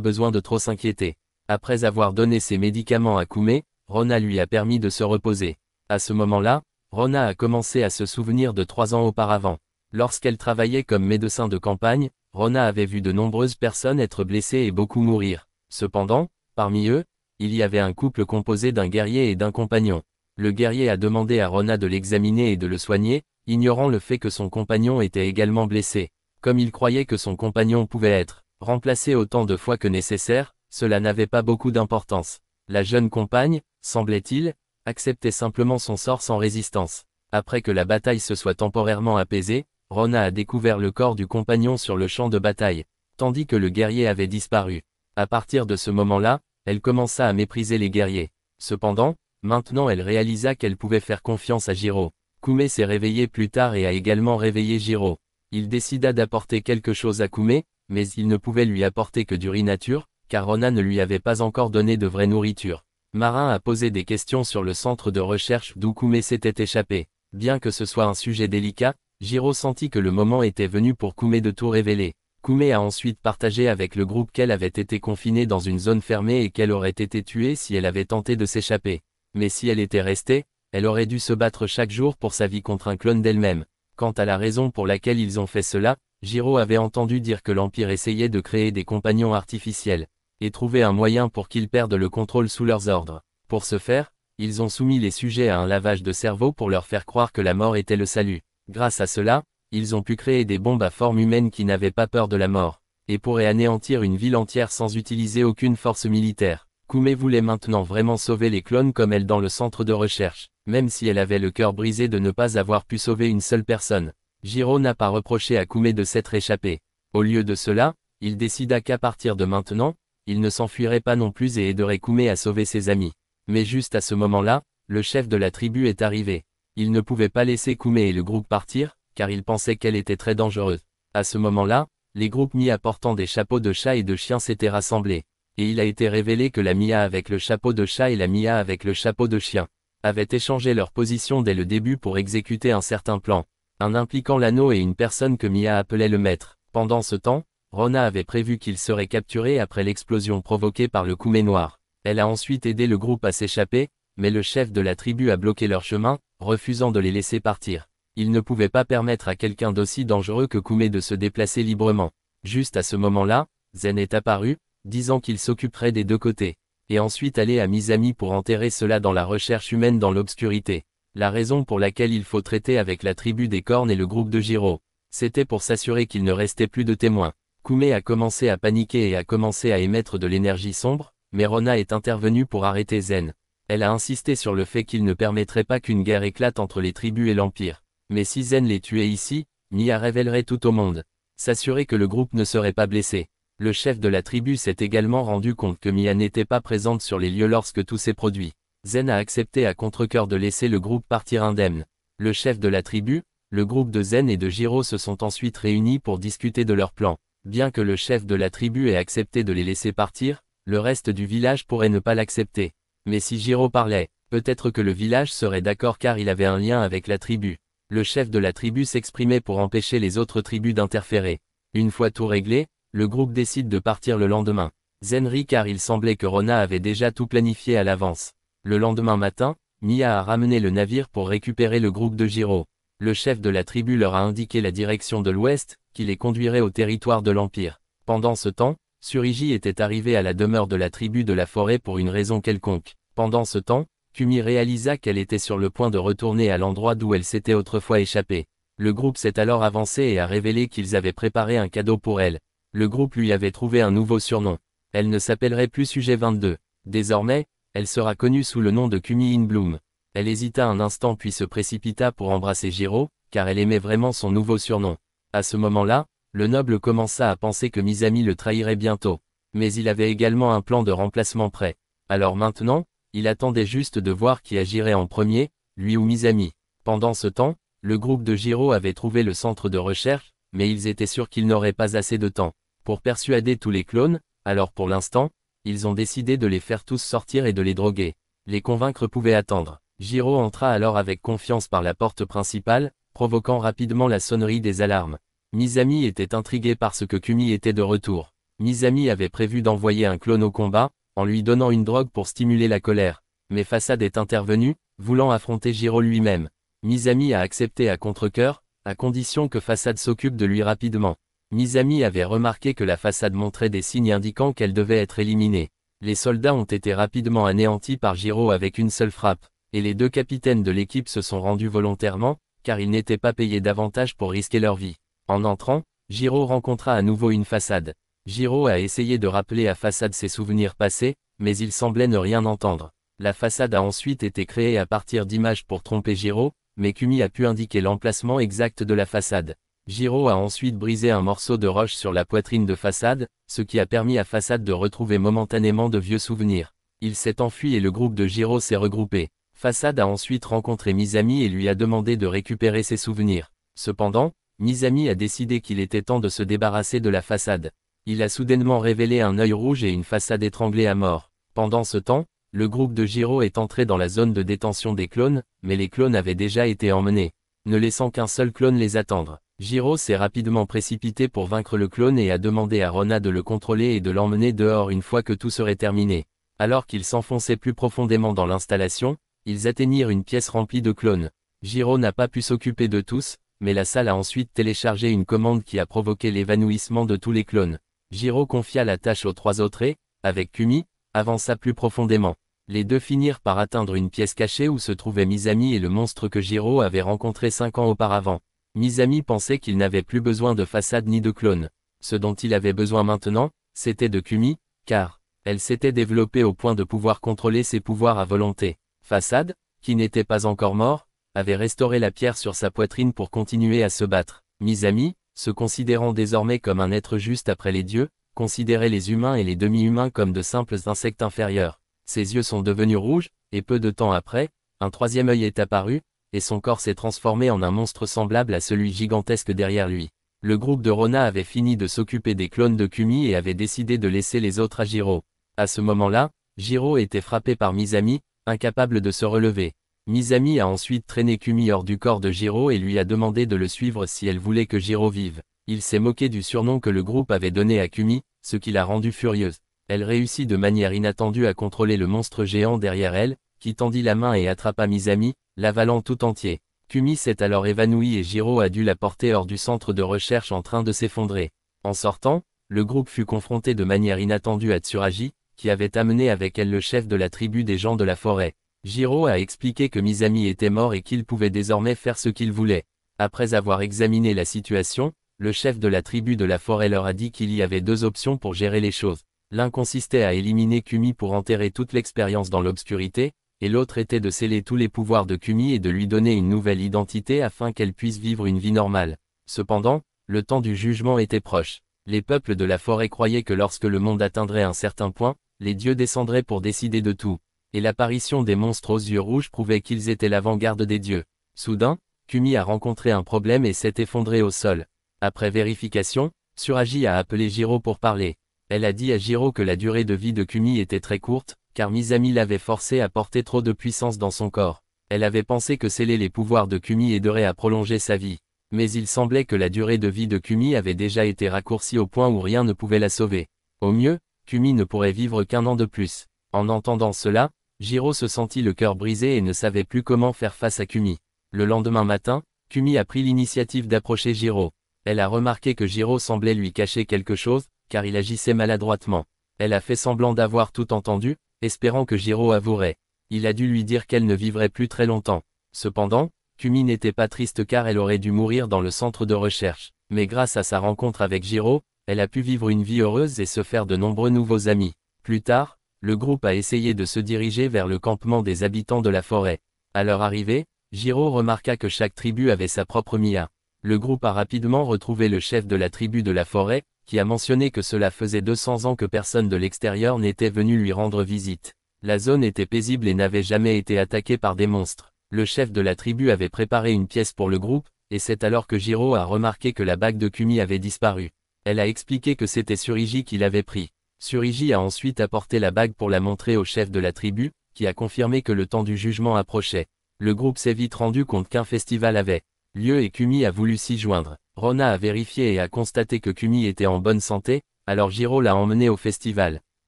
besoin de trop s'inquiéter. Après avoir donné ses médicaments à Kume, Rona lui a permis de se reposer. À ce moment-là, Rona a commencé à se souvenir de 3 ans auparavant. Lorsqu'elle travaillait comme médecin de campagne, Rona avait vu de nombreuses personnes être blessées et beaucoup mourir. Cependant, parmi eux, il y avait un couple composé d'un guerrier et d'un compagnon. Le guerrier a demandé à Rona de l'examiner et de le soigner, ignorant le fait que son compagnon était également blessé. Comme il croyait que son compagnon pouvait être remplacé autant de fois que nécessaire, cela n'avait pas beaucoup d'importance. La jeune compagne, semblait-il, acceptait simplement son sort sans résistance. Après que la bataille se soit temporairement apaisée, Rona a découvert le corps du compagnon sur le champ de bataille, tandis que le guerrier avait disparu. À partir de ce moment-là, elle commença à mépriser les guerriers. Cependant, maintenant elle réalisa qu'elle pouvait faire confiance à Jiro. Kume s'est réveillé plus tard et a également réveillé Jiro. Il décida d'apporter quelque chose à Kume, mais il ne pouvait lui apporter que du riz nature, car Rona ne lui avait pas encore donné de vraie nourriture. Marin a posé des questions sur le centre de recherche d'où Kume s'était échappé. Bien que ce soit un sujet délicat, Jiro sentit que le moment était venu pour Kume de tout révéler. Kume a ensuite partagé avec le groupe qu'elle avait été confinée dans une zone fermée et qu'elle aurait été tuée si elle avait tenté de s'échapper. Mais si elle était restée, elle aurait dû se battre chaque jour pour sa vie contre un clone d'elle-même. Quant à la raison pour laquelle ils ont fait cela, Jiro avait entendu dire que l'Empire essayait de créer des compagnons artificiels, et trouver un moyen pour qu'ils perdent le contrôle sous leurs ordres. Pour ce faire, ils ont soumis les sujets à un lavage de cerveau pour leur faire croire que la mort était le salut. Grâce à cela, ils ont pu créer des bombes à forme humaine qui n'avaient pas peur de la mort, et pourraient anéantir une ville entière sans utiliser aucune force militaire. Kume voulait maintenant vraiment sauver les clones comme elle dans le centre de recherche, même si elle avait le cœur brisé de ne pas avoir pu sauver une seule personne. Jiro n'a pas reproché à Kume de s'être échappé. Au lieu de cela, il décida qu'à partir de maintenant, il ne s'enfuirait pas non plus et aiderait Kume à sauver ses amis. Mais juste à ce moment-là, le chef de la tribu est arrivé. Il ne pouvait pas laisser Kume et le groupe partir, car il pensait qu'elle était très dangereuse. À ce moment-là, les groupes Mia portant des chapeaux de chat et de chien s'étaient rassemblés. Et il a été révélé que la Mia avec le chapeau de chat et la Mia avec le chapeau de chien avaient échangé leur position dès le début pour exécuter un certain plan, un impliquant l'anneau et une personne que Mia appelait le maître. Pendant ce temps, Rona avait prévu qu'il serait capturé après l'explosion provoquée par le Kume noir. Elle a ensuite aidé le groupe à s'échapper, mais le chef de la tribu a bloqué leur chemin, refusant de les laisser partir. Il ne pouvait pas permettre à quelqu'un d'aussi dangereux que Kume de se déplacer librement. Juste à ce moment-là, Zen est apparu, disant qu'il s'occuperait des deux côtés, et ensuite aller à Mizami pour enterrer cela dans la recherche humaine dans l'obscurité. La raison pour laquelle il faut traiter avec la tribu des cornes et le groupe de Jiro, c'était pour s'assurer qu'il ne restait plus de témoins. Kume a commencé à paniquer et a commencé à émettre de l'énergie sombre, mais Rona est intervenue pour arrêter Zen. Elle a insisté sur le fait qu'il ne permettrait pas qu'une guerre éclate entre les tribus et l'Empire. Mais si Zen les tuait ici, Nia révélerait tout au monde. S'assurer que le groupe ne serait pas blessé. Le chef de la tribu s'est également rendu compte que Mia n'était pas présente sur les lieux lorsque tout s'est produit. Zen a accepté à contre-cœur de laisser le groupe partir indemne. Le chef de la tribu, le groupe de Zen et de Jiro se sont ensuite réunis pour discuter de leur plan. Bien que le chef de la tribu ait accepté de les laisser partir, le reste du village pourrait ne pas l'accepter. Mais si Jiro parlait, peut-être que le village serait d'accord car il avait un lien avec la tribu. Le chef de la tribu s'exprimait pour empêcher les autres tribus d'interférer. Une fois tout réglé, le groupe décide de partir le lendemain. Zen rit car il semblait que Rona avait déjà tout planifié à l'avance. Le lendemain matin, Mia a ramené le navire pour récupérer le groupe de Jiro. Le chef de la tribu leur a indiqué la direction de l'ouest, qui les conduirait au territoire de l'Empire. Pendant ce temps, Surigi était arrivé à la demeure de la tribu de la forêt pour une raison quelconque. Pendant ce temps, Kumi réalisa qu'elle était sur le point de retourner à l'endroit d'où elle s'était autrefois échappée. Le groupe s'est alors avancé et a révélé qu'ils avaient préparé un cadeau pour elle. Le groupe lui avait trouvé un nouveau surnom. Elle ne s'appellerait plus Sujet 22. Désormais, elle sera connue sous le nom de Kumi in Bloom. Elle hésita un instant puis se précipita pour embrasser Jiro, car elle aimait vraiment son nouveau surnom. À ce moment-là, le noble commença à penser que Mizami le trahirait bientôt. Mais il avait également un plan de remplacement prêt. Alors maintenant, il attendait juste de voir qui agirait en premier, lui ou Mizami. Pendant ce temps, le groupe de Jiro avait trouvé le centre de recherche, mais ils étaient sûrs qu'ils n'auraient pas assez de temps. Pour persuader tous les clones, Alors pour l'instant, ils ont décidé de les faire tous sortir et de les droguer. Les convaincre pouvaient attendre. Jiro entra alors avec confiance par la porte principale, provoquant rapidement la sonnerie des alarmes. Misami était intrigué parce que Kumi était de retour. Misami avait prévu d'envoyer un clone au combat, en lui donnant une drogue pour stimuler la colère. Mais Fasad est intervenu, voulant affronter Jiro lui-même. Misami a accepté à contre-cœur, à condition que Fasad s'occupe de lui rapidement. Misami avait remarqué que la façade montrait des signes indiquant qu'elle devait être éliminée. Les soldats ont été rapidement anéantis par Jiro avec une seule frappe, et les deux capitaines de l'équipe se sont rendus volontairement, car ils n'étaient pas payés davantage pour risquer leur vie. En entrant, Jiro rencontra à nouveau une façade. Jiro a essayé de rappeler à Fasad ses souvenirs passés, mais il semblait ne rien entendre. La façade a ensuite été créée à partir d'images pour tromper Jiro, mais Kumi a pu indiquer l'emplacement exact de la façade. Jiro a ensuite brisé un morceau de roche sur la poitrine de Fasad, ce qui a permis à Fasad de retrouver momentanément de vieux souvenirs. Il s'est enfui et le groupe de Jiro s'est regroupé. Fasad a ensuite rencontré Misami et lui a demandé de récupérer ses souvenirs. Cependant, Misami a décidé qu'il était temps de se débarrasser de la façade. Il a soudainement révélé un œil rouge et une façade étranglée à mort. Pendant ce temps, le groupe de Jiro est entré dans la zone de détention des clones, mais les clones avaient déjà été emmenés, ne laissant qu'un seul clone les attendre. Jiro s'est rapidement précipité pour vaincre le clone et a demandé à Rona de le contrôler et de l'emmener dehors une fois que tout serait terminé. Alors qu'ils s'enfonçaient plus profondément dans l'installation, ils atteignirent une pièce remplie de clones. Jiro n'a pas pu s'occuper de tous, mais la salle a ensuite téléchargé une commande qui a provoqué l'évanouissement de tous les clones. Jiro confia la tâche aux trois autres et, avec Kumi, avança plus profondément. Les deux finirent par atteindre une pièce cachée où se trouvait Misami et le monstre que Jiro avait rencontré 5 ans auparavant. Misami pensait qu'il n'avait plus besoin de façade ni de clone. Ce dont il avait besoin maintenant, c'était de Kumi, car elle s'était développée au point de pouvoir contrôler ses pouvoirs à volonté. Fasad, qui n'était pas encore mort, avait restauré la pierre sur sa poitrine pour continuer à se battre. Misami, se considérant désormais comme un être juste après les dieux, considérait les humains et les demi-humains comme de simples insectes inférieurs. Ses yeux sont devenus rouges, et peu de temps après, un troisième œil est apparu, et son corps s'est transformé en un monstre semblable à celui gigantesque derrière lui. Le groupe de Rona avait fini de s'occuper des clones de Kumi et avait décidé de laisser les autres à Jiro. À ce moment-là, Jiro était frappé par Misami, incapable de se relever. Misami a ensuite traîné Kumi hors du corps de Jiro et lui a demandé de le suivre si elle voulait que Jiro vive. Il s'est moqué du surnom que le groupe avait donné à Kumi, ce qui l'a rendue furieuse. Elle réussit de manière inattendue à contrôler le monstre géant derrière elle, qui tendit la main et attrapa Misami, l'avalant tout entier. Kumi s'est alors évanoui et Jiro a dû la porter hors du centre de recherche en train de s'effondrer. En sortant, le groupe fut confronté de manière inattendue à Tsuragi, qui avait amené avec elle le chef de la tribu des gens de la forêt. Jiro a expliqué que Misami était mort et qu'il pouvait désormais faire ce qu'il voulait. Après avoir examiné la situation, le chef de la tribu de la forêt leur a dit qu'il y avait deux options pour gérer les choses. L'un consistait à éliminer Kumi pour enterrer toute l'expérience dans l'obscurité, et l'autre était de sceller tous les pouvoirs de Kumi et de lui donner une nouvelle identité afin qu'elle puisse vivre une vie normale. Cependant, le temps du jugement était proche. Les peuples de la forêt croyaient que lorsque le monde atteindrait un certain point, les dieux descendraient pour décider de tout. Et l'apparition des monstres aux yeux rouges prouvait qu'ils étaient l'avant-garde des dieux. Soudain, Kumi a rencontré un problème et s'est effondré au sol. Après vérification, Tsuragi a appelé Jiro pour parler. Elle a dit à Jiro que la durée de vie de Kumi était très courte, car Misami l'avait forcé à porter trop de puissance dans son corps. Elle avait pensé que sceller les pouvoirs de Kumi aiderait à prolonger sa vie. Mais il semblait que la durée de vie de Kumi avait déjà été raccourcie au point où rien ne pouvait la sauver. Au mieux, Kumi ne pourrait vivre qu'un an de plus. En entendant cela, Jiro se sentit le cœur brisé et ne savait plus comment faire face à Kumi. Le lendemain matin, Kumi a pris l'initiative d'approcher Jiro. Elle a remarqué que Jiro semblait lui cacher quelque chose, car il agissait maladroitement. Elle a fait semblant d'avoir tout entendu, espérant que Jiro avouerait. Il a dû lui dire qu'elle ne vivrait plus très longtemps. Cependant, Kumi n'était pas triste car elle aurait dû mourir dans le centre de recherche. Mais grâce à sa rencontre avec Jiro, elle a pu vivre une vie heureuse et se faire de nombreux nouveaux amis. Plus tard, le groupe a essayé de se diriger vers le campement des habitants de la forêt. À leur arrivée, Jiro remarqua que chaque tribu avait sa propre Mia. Le groupe a rapidement retrouvé le chef de la tribu de la forêt, qui a mentionné que cela faisait 200 ans que personne de l'extérieur n'était venu lui rendre visite. La zone était paisible et n'avait jamais été attaquée par des monstres. Le chef de la tribu avait préparé une pièce pour le groupe, et c'est alors que Jiro a remarqué que la bague de Kumi avait disparu. Elle a expliqué que c'était Tsuragi qui l'avait pris. Surigi a ensuite apporté la bague pour la montrer au chef de la tribu, qui a confirmé que le temps du jugement approchait. Le groupe s'est vite rendu compte qu'un festival avait lieu et Kumi a voulu s'y joindre. Rona a vérifié et a constaté que Kumi était en bonne santé, alors Jiro l'a emmené au festival.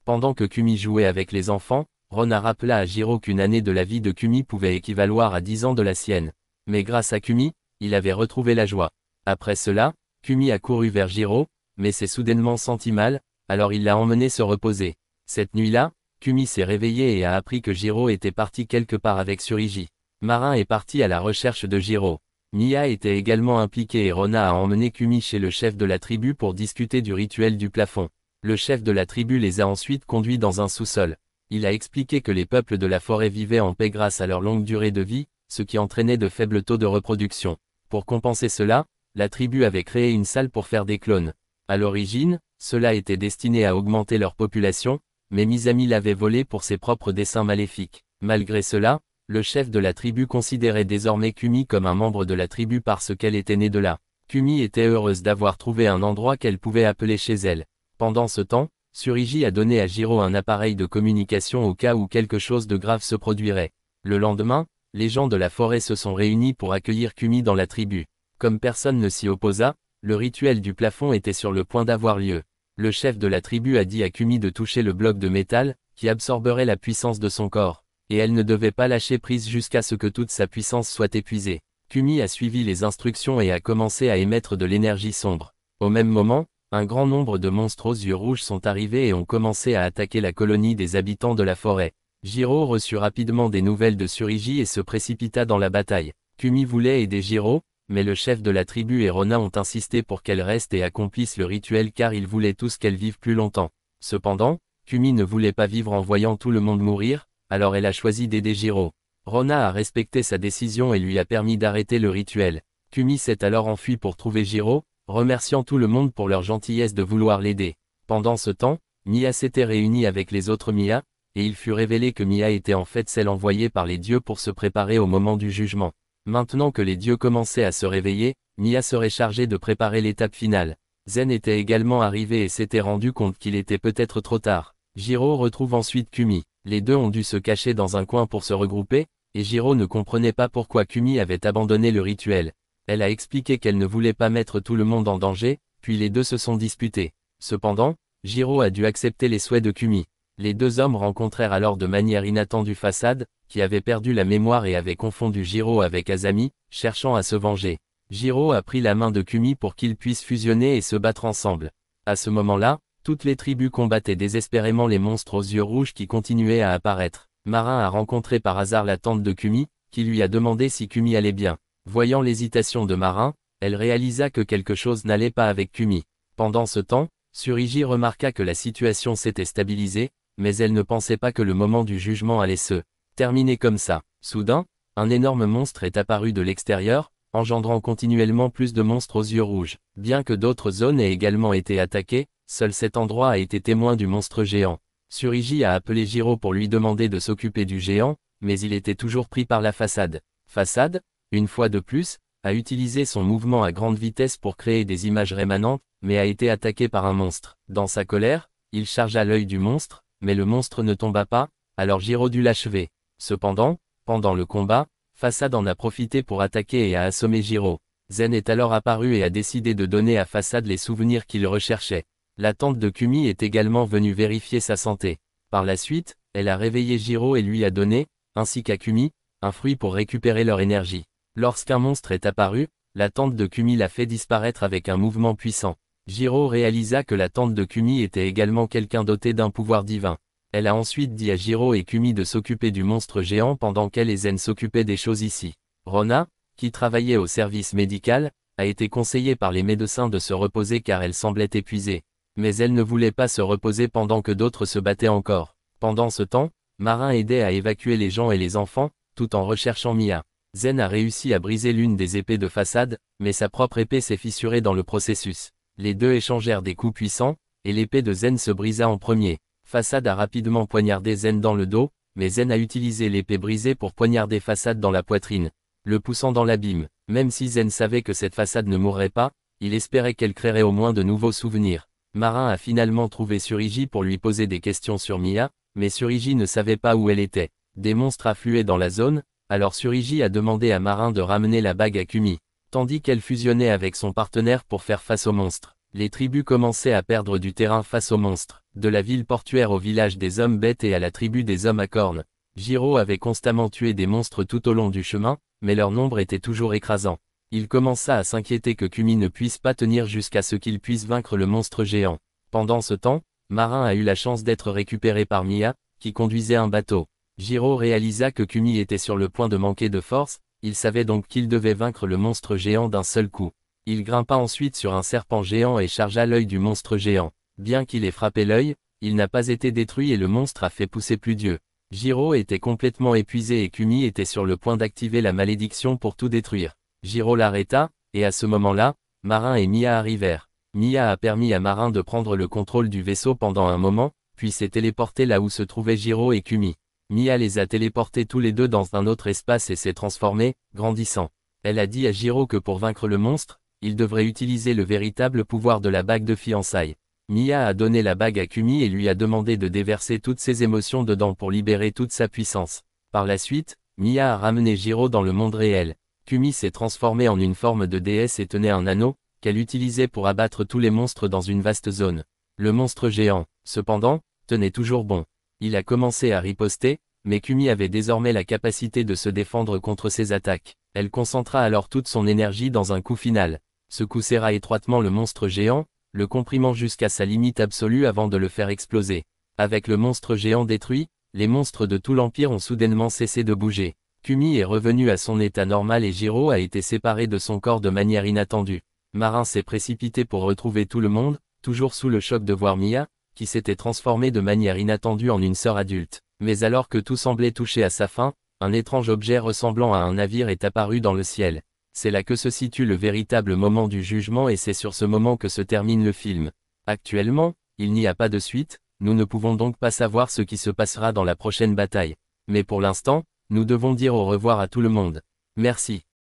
Pendant que Kumi jouait avec les enfants, Rona rappela à Jiro qu'une année de la vie de Kumi pouvait équivaloir à 10 ans de la sienne. Mais grâce à Kumi, il avait retrouvé la joie. Après cela, Kumi a couru vers Jiro, mais s'est soudainement senti mal, alors il l'a emmené se reposer. Cette nuit-là, Kumi s'est réveillé et a appris que Jiro était parti quelque part avec Surigi. Marin est parti à la recherche de Jiro. Mia était également impliquée et Rona a emmené Kumi chez le chef de la tribu pour discuter du rituel du plafond. Le chef de la tribu les a ensuite conduits dans un sous-sol. Il a expliqué que les peuples de la forêt vivaient en paix grâce à leur longue durée de vie, ce qui entraînait de faibles taux de reproduction. Pour compenser cela, la tribu avait créé une salle pour faire des clones. À l'origine, cela était destiné à augmenter leur population, mais Mizami l'avait volé pour ses propres desseins maléfiques. Malgré cela, le chef de la tribu considérait désormais Kumi comme un membre de la tribu parce qu'elle était née de là. Kumi était heureuse d'avoir trouvé un endroit qu'elle pouvait appeler chez elle. Pendant ce temps, Surigi a donné à Jiro un appareil de communication au cas où quelque chose de grave se produirait. Le lendemain, les gens de la forêt se sont réunis pour accueillir Kumi dans la tribu. Comme personne ne s'y opposa, le rituel du plafond était sur le point d'avoir lieu. Le chef de la tribu a dit à Kumi de toucher le bloc de métal, qui absorberait la puissance de son corps. Et elle ne devait pas lâcher prise jusqu'à ce que toute sa puissance soit épuisée. Kumi a suivi les instructions et a commencé à émettre de l'énergie sombre. Au même moment, un grand nombre de monstres aux yeux rouges sont arrivés et ont commencé à attaquer la colonie des habitants de la forêt. Jiro reçut rapidement des nouvelles de Surigi et se précipita dans la bataille. Kumi voulait aider Jiro, mais le chef de la tribu et Rona ont insisté pour qu'elle reste et accomplisse le rituel car ils voulaient tous qu'elle vive plus longtemps. Cependant, Kumi ne voulait pas vivre en voyant tout le monde mourir, alors elle a choisi d'aider Jiro. Rona a respecté sa décision et lui a permis d'arrêter le rituel. Kumi s'est alors enfui pour trouver Jiro, remerciant tout le monde pour leur gentillesse de vouloir l'aider. Pendant ce temps, Mia s'était réunie avec les autres Mia, et il fut révélé que Mia était en fait celle envoyée par les dieux pour se préparer au moment du jugement. Maintenant que les dieux commençaient à se réveiller, Mia serait chargée de préparer l'étape finale. Zen était également arrivé et s'était rendu compte qu'il était peut-être trop tard. Jiro retrouve ensuite Kumi. Les deux ont dû se cacher dans un coin pour se regrouper, et Jiro ne comprenait pas pourquoi Kumi avait abandonné le rituel. Elle a expliqué qu'elle ne voulait pas mettre tout le monde en danger, puis les deux se sont disputés. Cependant, Jiro a dû accepter les souhaits de Kumi. Les deux hommes rencontrèrent alors de manière inattendue Façade, qui avait perdu la mémoire et avait confondu Jiro avec Azami, cherchant à se venger. Jiro a pris la main de Kumi pour qu'ils puissent fusionner et se battre ensemble. À ce moment-là, toutes les tribus combattaient désespérément les monstres aux yeux rouges qui continuaient à apparaître. Marin a rencontré par hasard la tante de Kumi, qui lui a demandé si Kumi allait bien. Voyant l'hésitation de Marin, elle réalisa que quelque chose n'allait pas avec Kumi. Pendant ce temps, Surigi remarqua que la situation s'était stabilisée, mais elle ne pensait pas que le moment du jugement allait se terminer comme ça. Soudain, un énorme monstre est apparu de l'extérieur, engendrant continuellement plus de monstres aux yeux rouges. Bien que d'autres zones aient également été attaquées, seul cet endroit a été témoin du monstre géant. Surigi a appelé Jiro pour lui demander de s'occuper du géant, mais il était toujours pris par la Façade. Façade, une fois de plus, a utilisé son mouvement à grande vitesse pour créer des images rémanentes, mais a été attaqué par un monstre. Dans sa colère, il chargea l'œil du monstre, mais le monstre ne tomba pas, alors Jiro dut l'achever. Cependant, pendant le combat, Façade en a profité pour attaquer et a assommé Jiro. Zen est alors apparu et a décidé de donner à Façade les souvenirs qu'il recherchait. La tante de Kumi est également venue vérifier sa santé. Par la suite, elle a réveillé Jiro et lui a donné, ainsi qu'à Kumi, un fruit pour récupérer leur énergie. Lorsqu'un monstre est apparu, la tante de Kumi l'a fait disparaître avec un mouvement puissant. Jiro réalisa que la tante de Kumi était également quelqu'un doté d'un pouvoir divin. Elle a ensuite dit à Jiro et Kumi de s'occuper du monstre géant pendant qu'elle et Zen s'occupaient des choses ici. Rona, qui travaillait au service médical, a été conseillée par les médecins de se reposer car elle semblait épuisée. Mais elle ne voulait pas se reposer pendant que d'autres se battaient encore. Pendant ce temps, Marin aidait à évacuer les gens et les enfants, tout en recherchant Mia. Zen a réussi à briser l'une des épées de Façade, mais sa propre épée s'est fissurée dans le processus. Les deux échangèrent des coups puissants, et l'épée de Zen se brisa en premier. Façade a rapidement poignardé Zen dans le dos, mais Zen a utilisé l'épée brisée pour poignarder Façade dans la poitrine, le poussant dans l'abîme. Même si Zen savait que cette Façade ne mourrait pas, il espérait qu'elle créerait au moins de nouveaux souvenirs. Marin a finalement trouvé Surigi pour lui poser des questions sur Mia, mais Surigi ne savait pas où elle était. Des monstres affluaient dans la zone, alors Surigi a demandé à Marin de ramener la bague à Kumi. Tandis qu'elle fusionnait avec son partenaire pour faire face aux monstres, les tribus commençaient à perdre du terrain face aux monstres, de la ville portuaire au village des hommes bêtes et à la tribu des hommes à cornes. Jiro avait constamment tué des monstres tout au long du chemin, mais leur nombre était toujours écrasant. Il commença à s'inquiéter que Kumi ne puisse pas tenir jusqu'à ce qu'il puisse vaincre le monstre géant. Pendant ce temps, Marin a eu la chance d'être récupéré par Mia, qui conduisait un bateau. Jiro réalisa que Kumi était sur le point de manquer de force, il savait donc qu'il devait vaincre le monstre géant d'un seul coup. Il grimpa ensuite sur un serpent géant et chargea l'œil du monstre géant. Bien qu'il ait frappé l'œil, il n'a pas été détruit et le monstre a fait pousser plus d'yeux. Jiro était complètement épuisé et Kumi était sur le point d'activer la malédiction pour tout détruire. Jiro l'arrêta, et à ce moment-là, Marin et Mia arrivèrent. Mia a permis à Marin de prendre le contrôle du vaisseau pendant un moment, puis s'est téléporté là où se trouvaient Jiro et Kumi. Mia les a téléportés tous les deux dans un autre espace et s'est transformée, grandissant. Elle a dit à Jiro que pour vaincre le monstre, il devrait utiliser le véritable pouvoir de la bague de fiançailles. Mia a donné la bague à Kumi et lui a demandé de déverser toutes ses émotions dedans pour libérer toute sa puissance. Par la suite, Mia a ramené Jiro dans le monde réel. Kumi s'est transformée en une forme de déesse et tenait un anneau, qu'elle utilisait pour abattre tous les monstres dans une vaste zone. Le monstre géant, cependant, tenait toujours bon. Il a commencé à riposter, mais Kumi avait désormais la capacité de se défendre contre ses attaques. Elle concentra alors toute son énergie dans un coup final. Ce coup serra étroitement le monstre géant, le comprimant jusqu'à sa limite absolue avant de le faire exploser. Avec le monstre géant détruit, les monstres de tout l'Empire ont soudainement cessé de bouger. Kumi est revenu à son état normal et Jiro a été séparé de son corps de manière inattendue. Marin s'est précipité pour retrouver tout le monde, toujours sous le choc de voir Mia, qui s'était transformée de manière inattendue en une sœur adulte. Mais alors que tout semblait toucher à sa fin, un étrange objet ressemblant à un navire est apparu dans le ciel. C'est là que se situe le véritable moment du jugement et c'est sur ce moment que se termine le film. Actuellement, il n'y a pas de suite, nous ne pouvons donc pas savoir ce qui se passera dans la prochaine bataille. Mais pour l'instant, nous devons dire au revoir à tout le monde. Merci.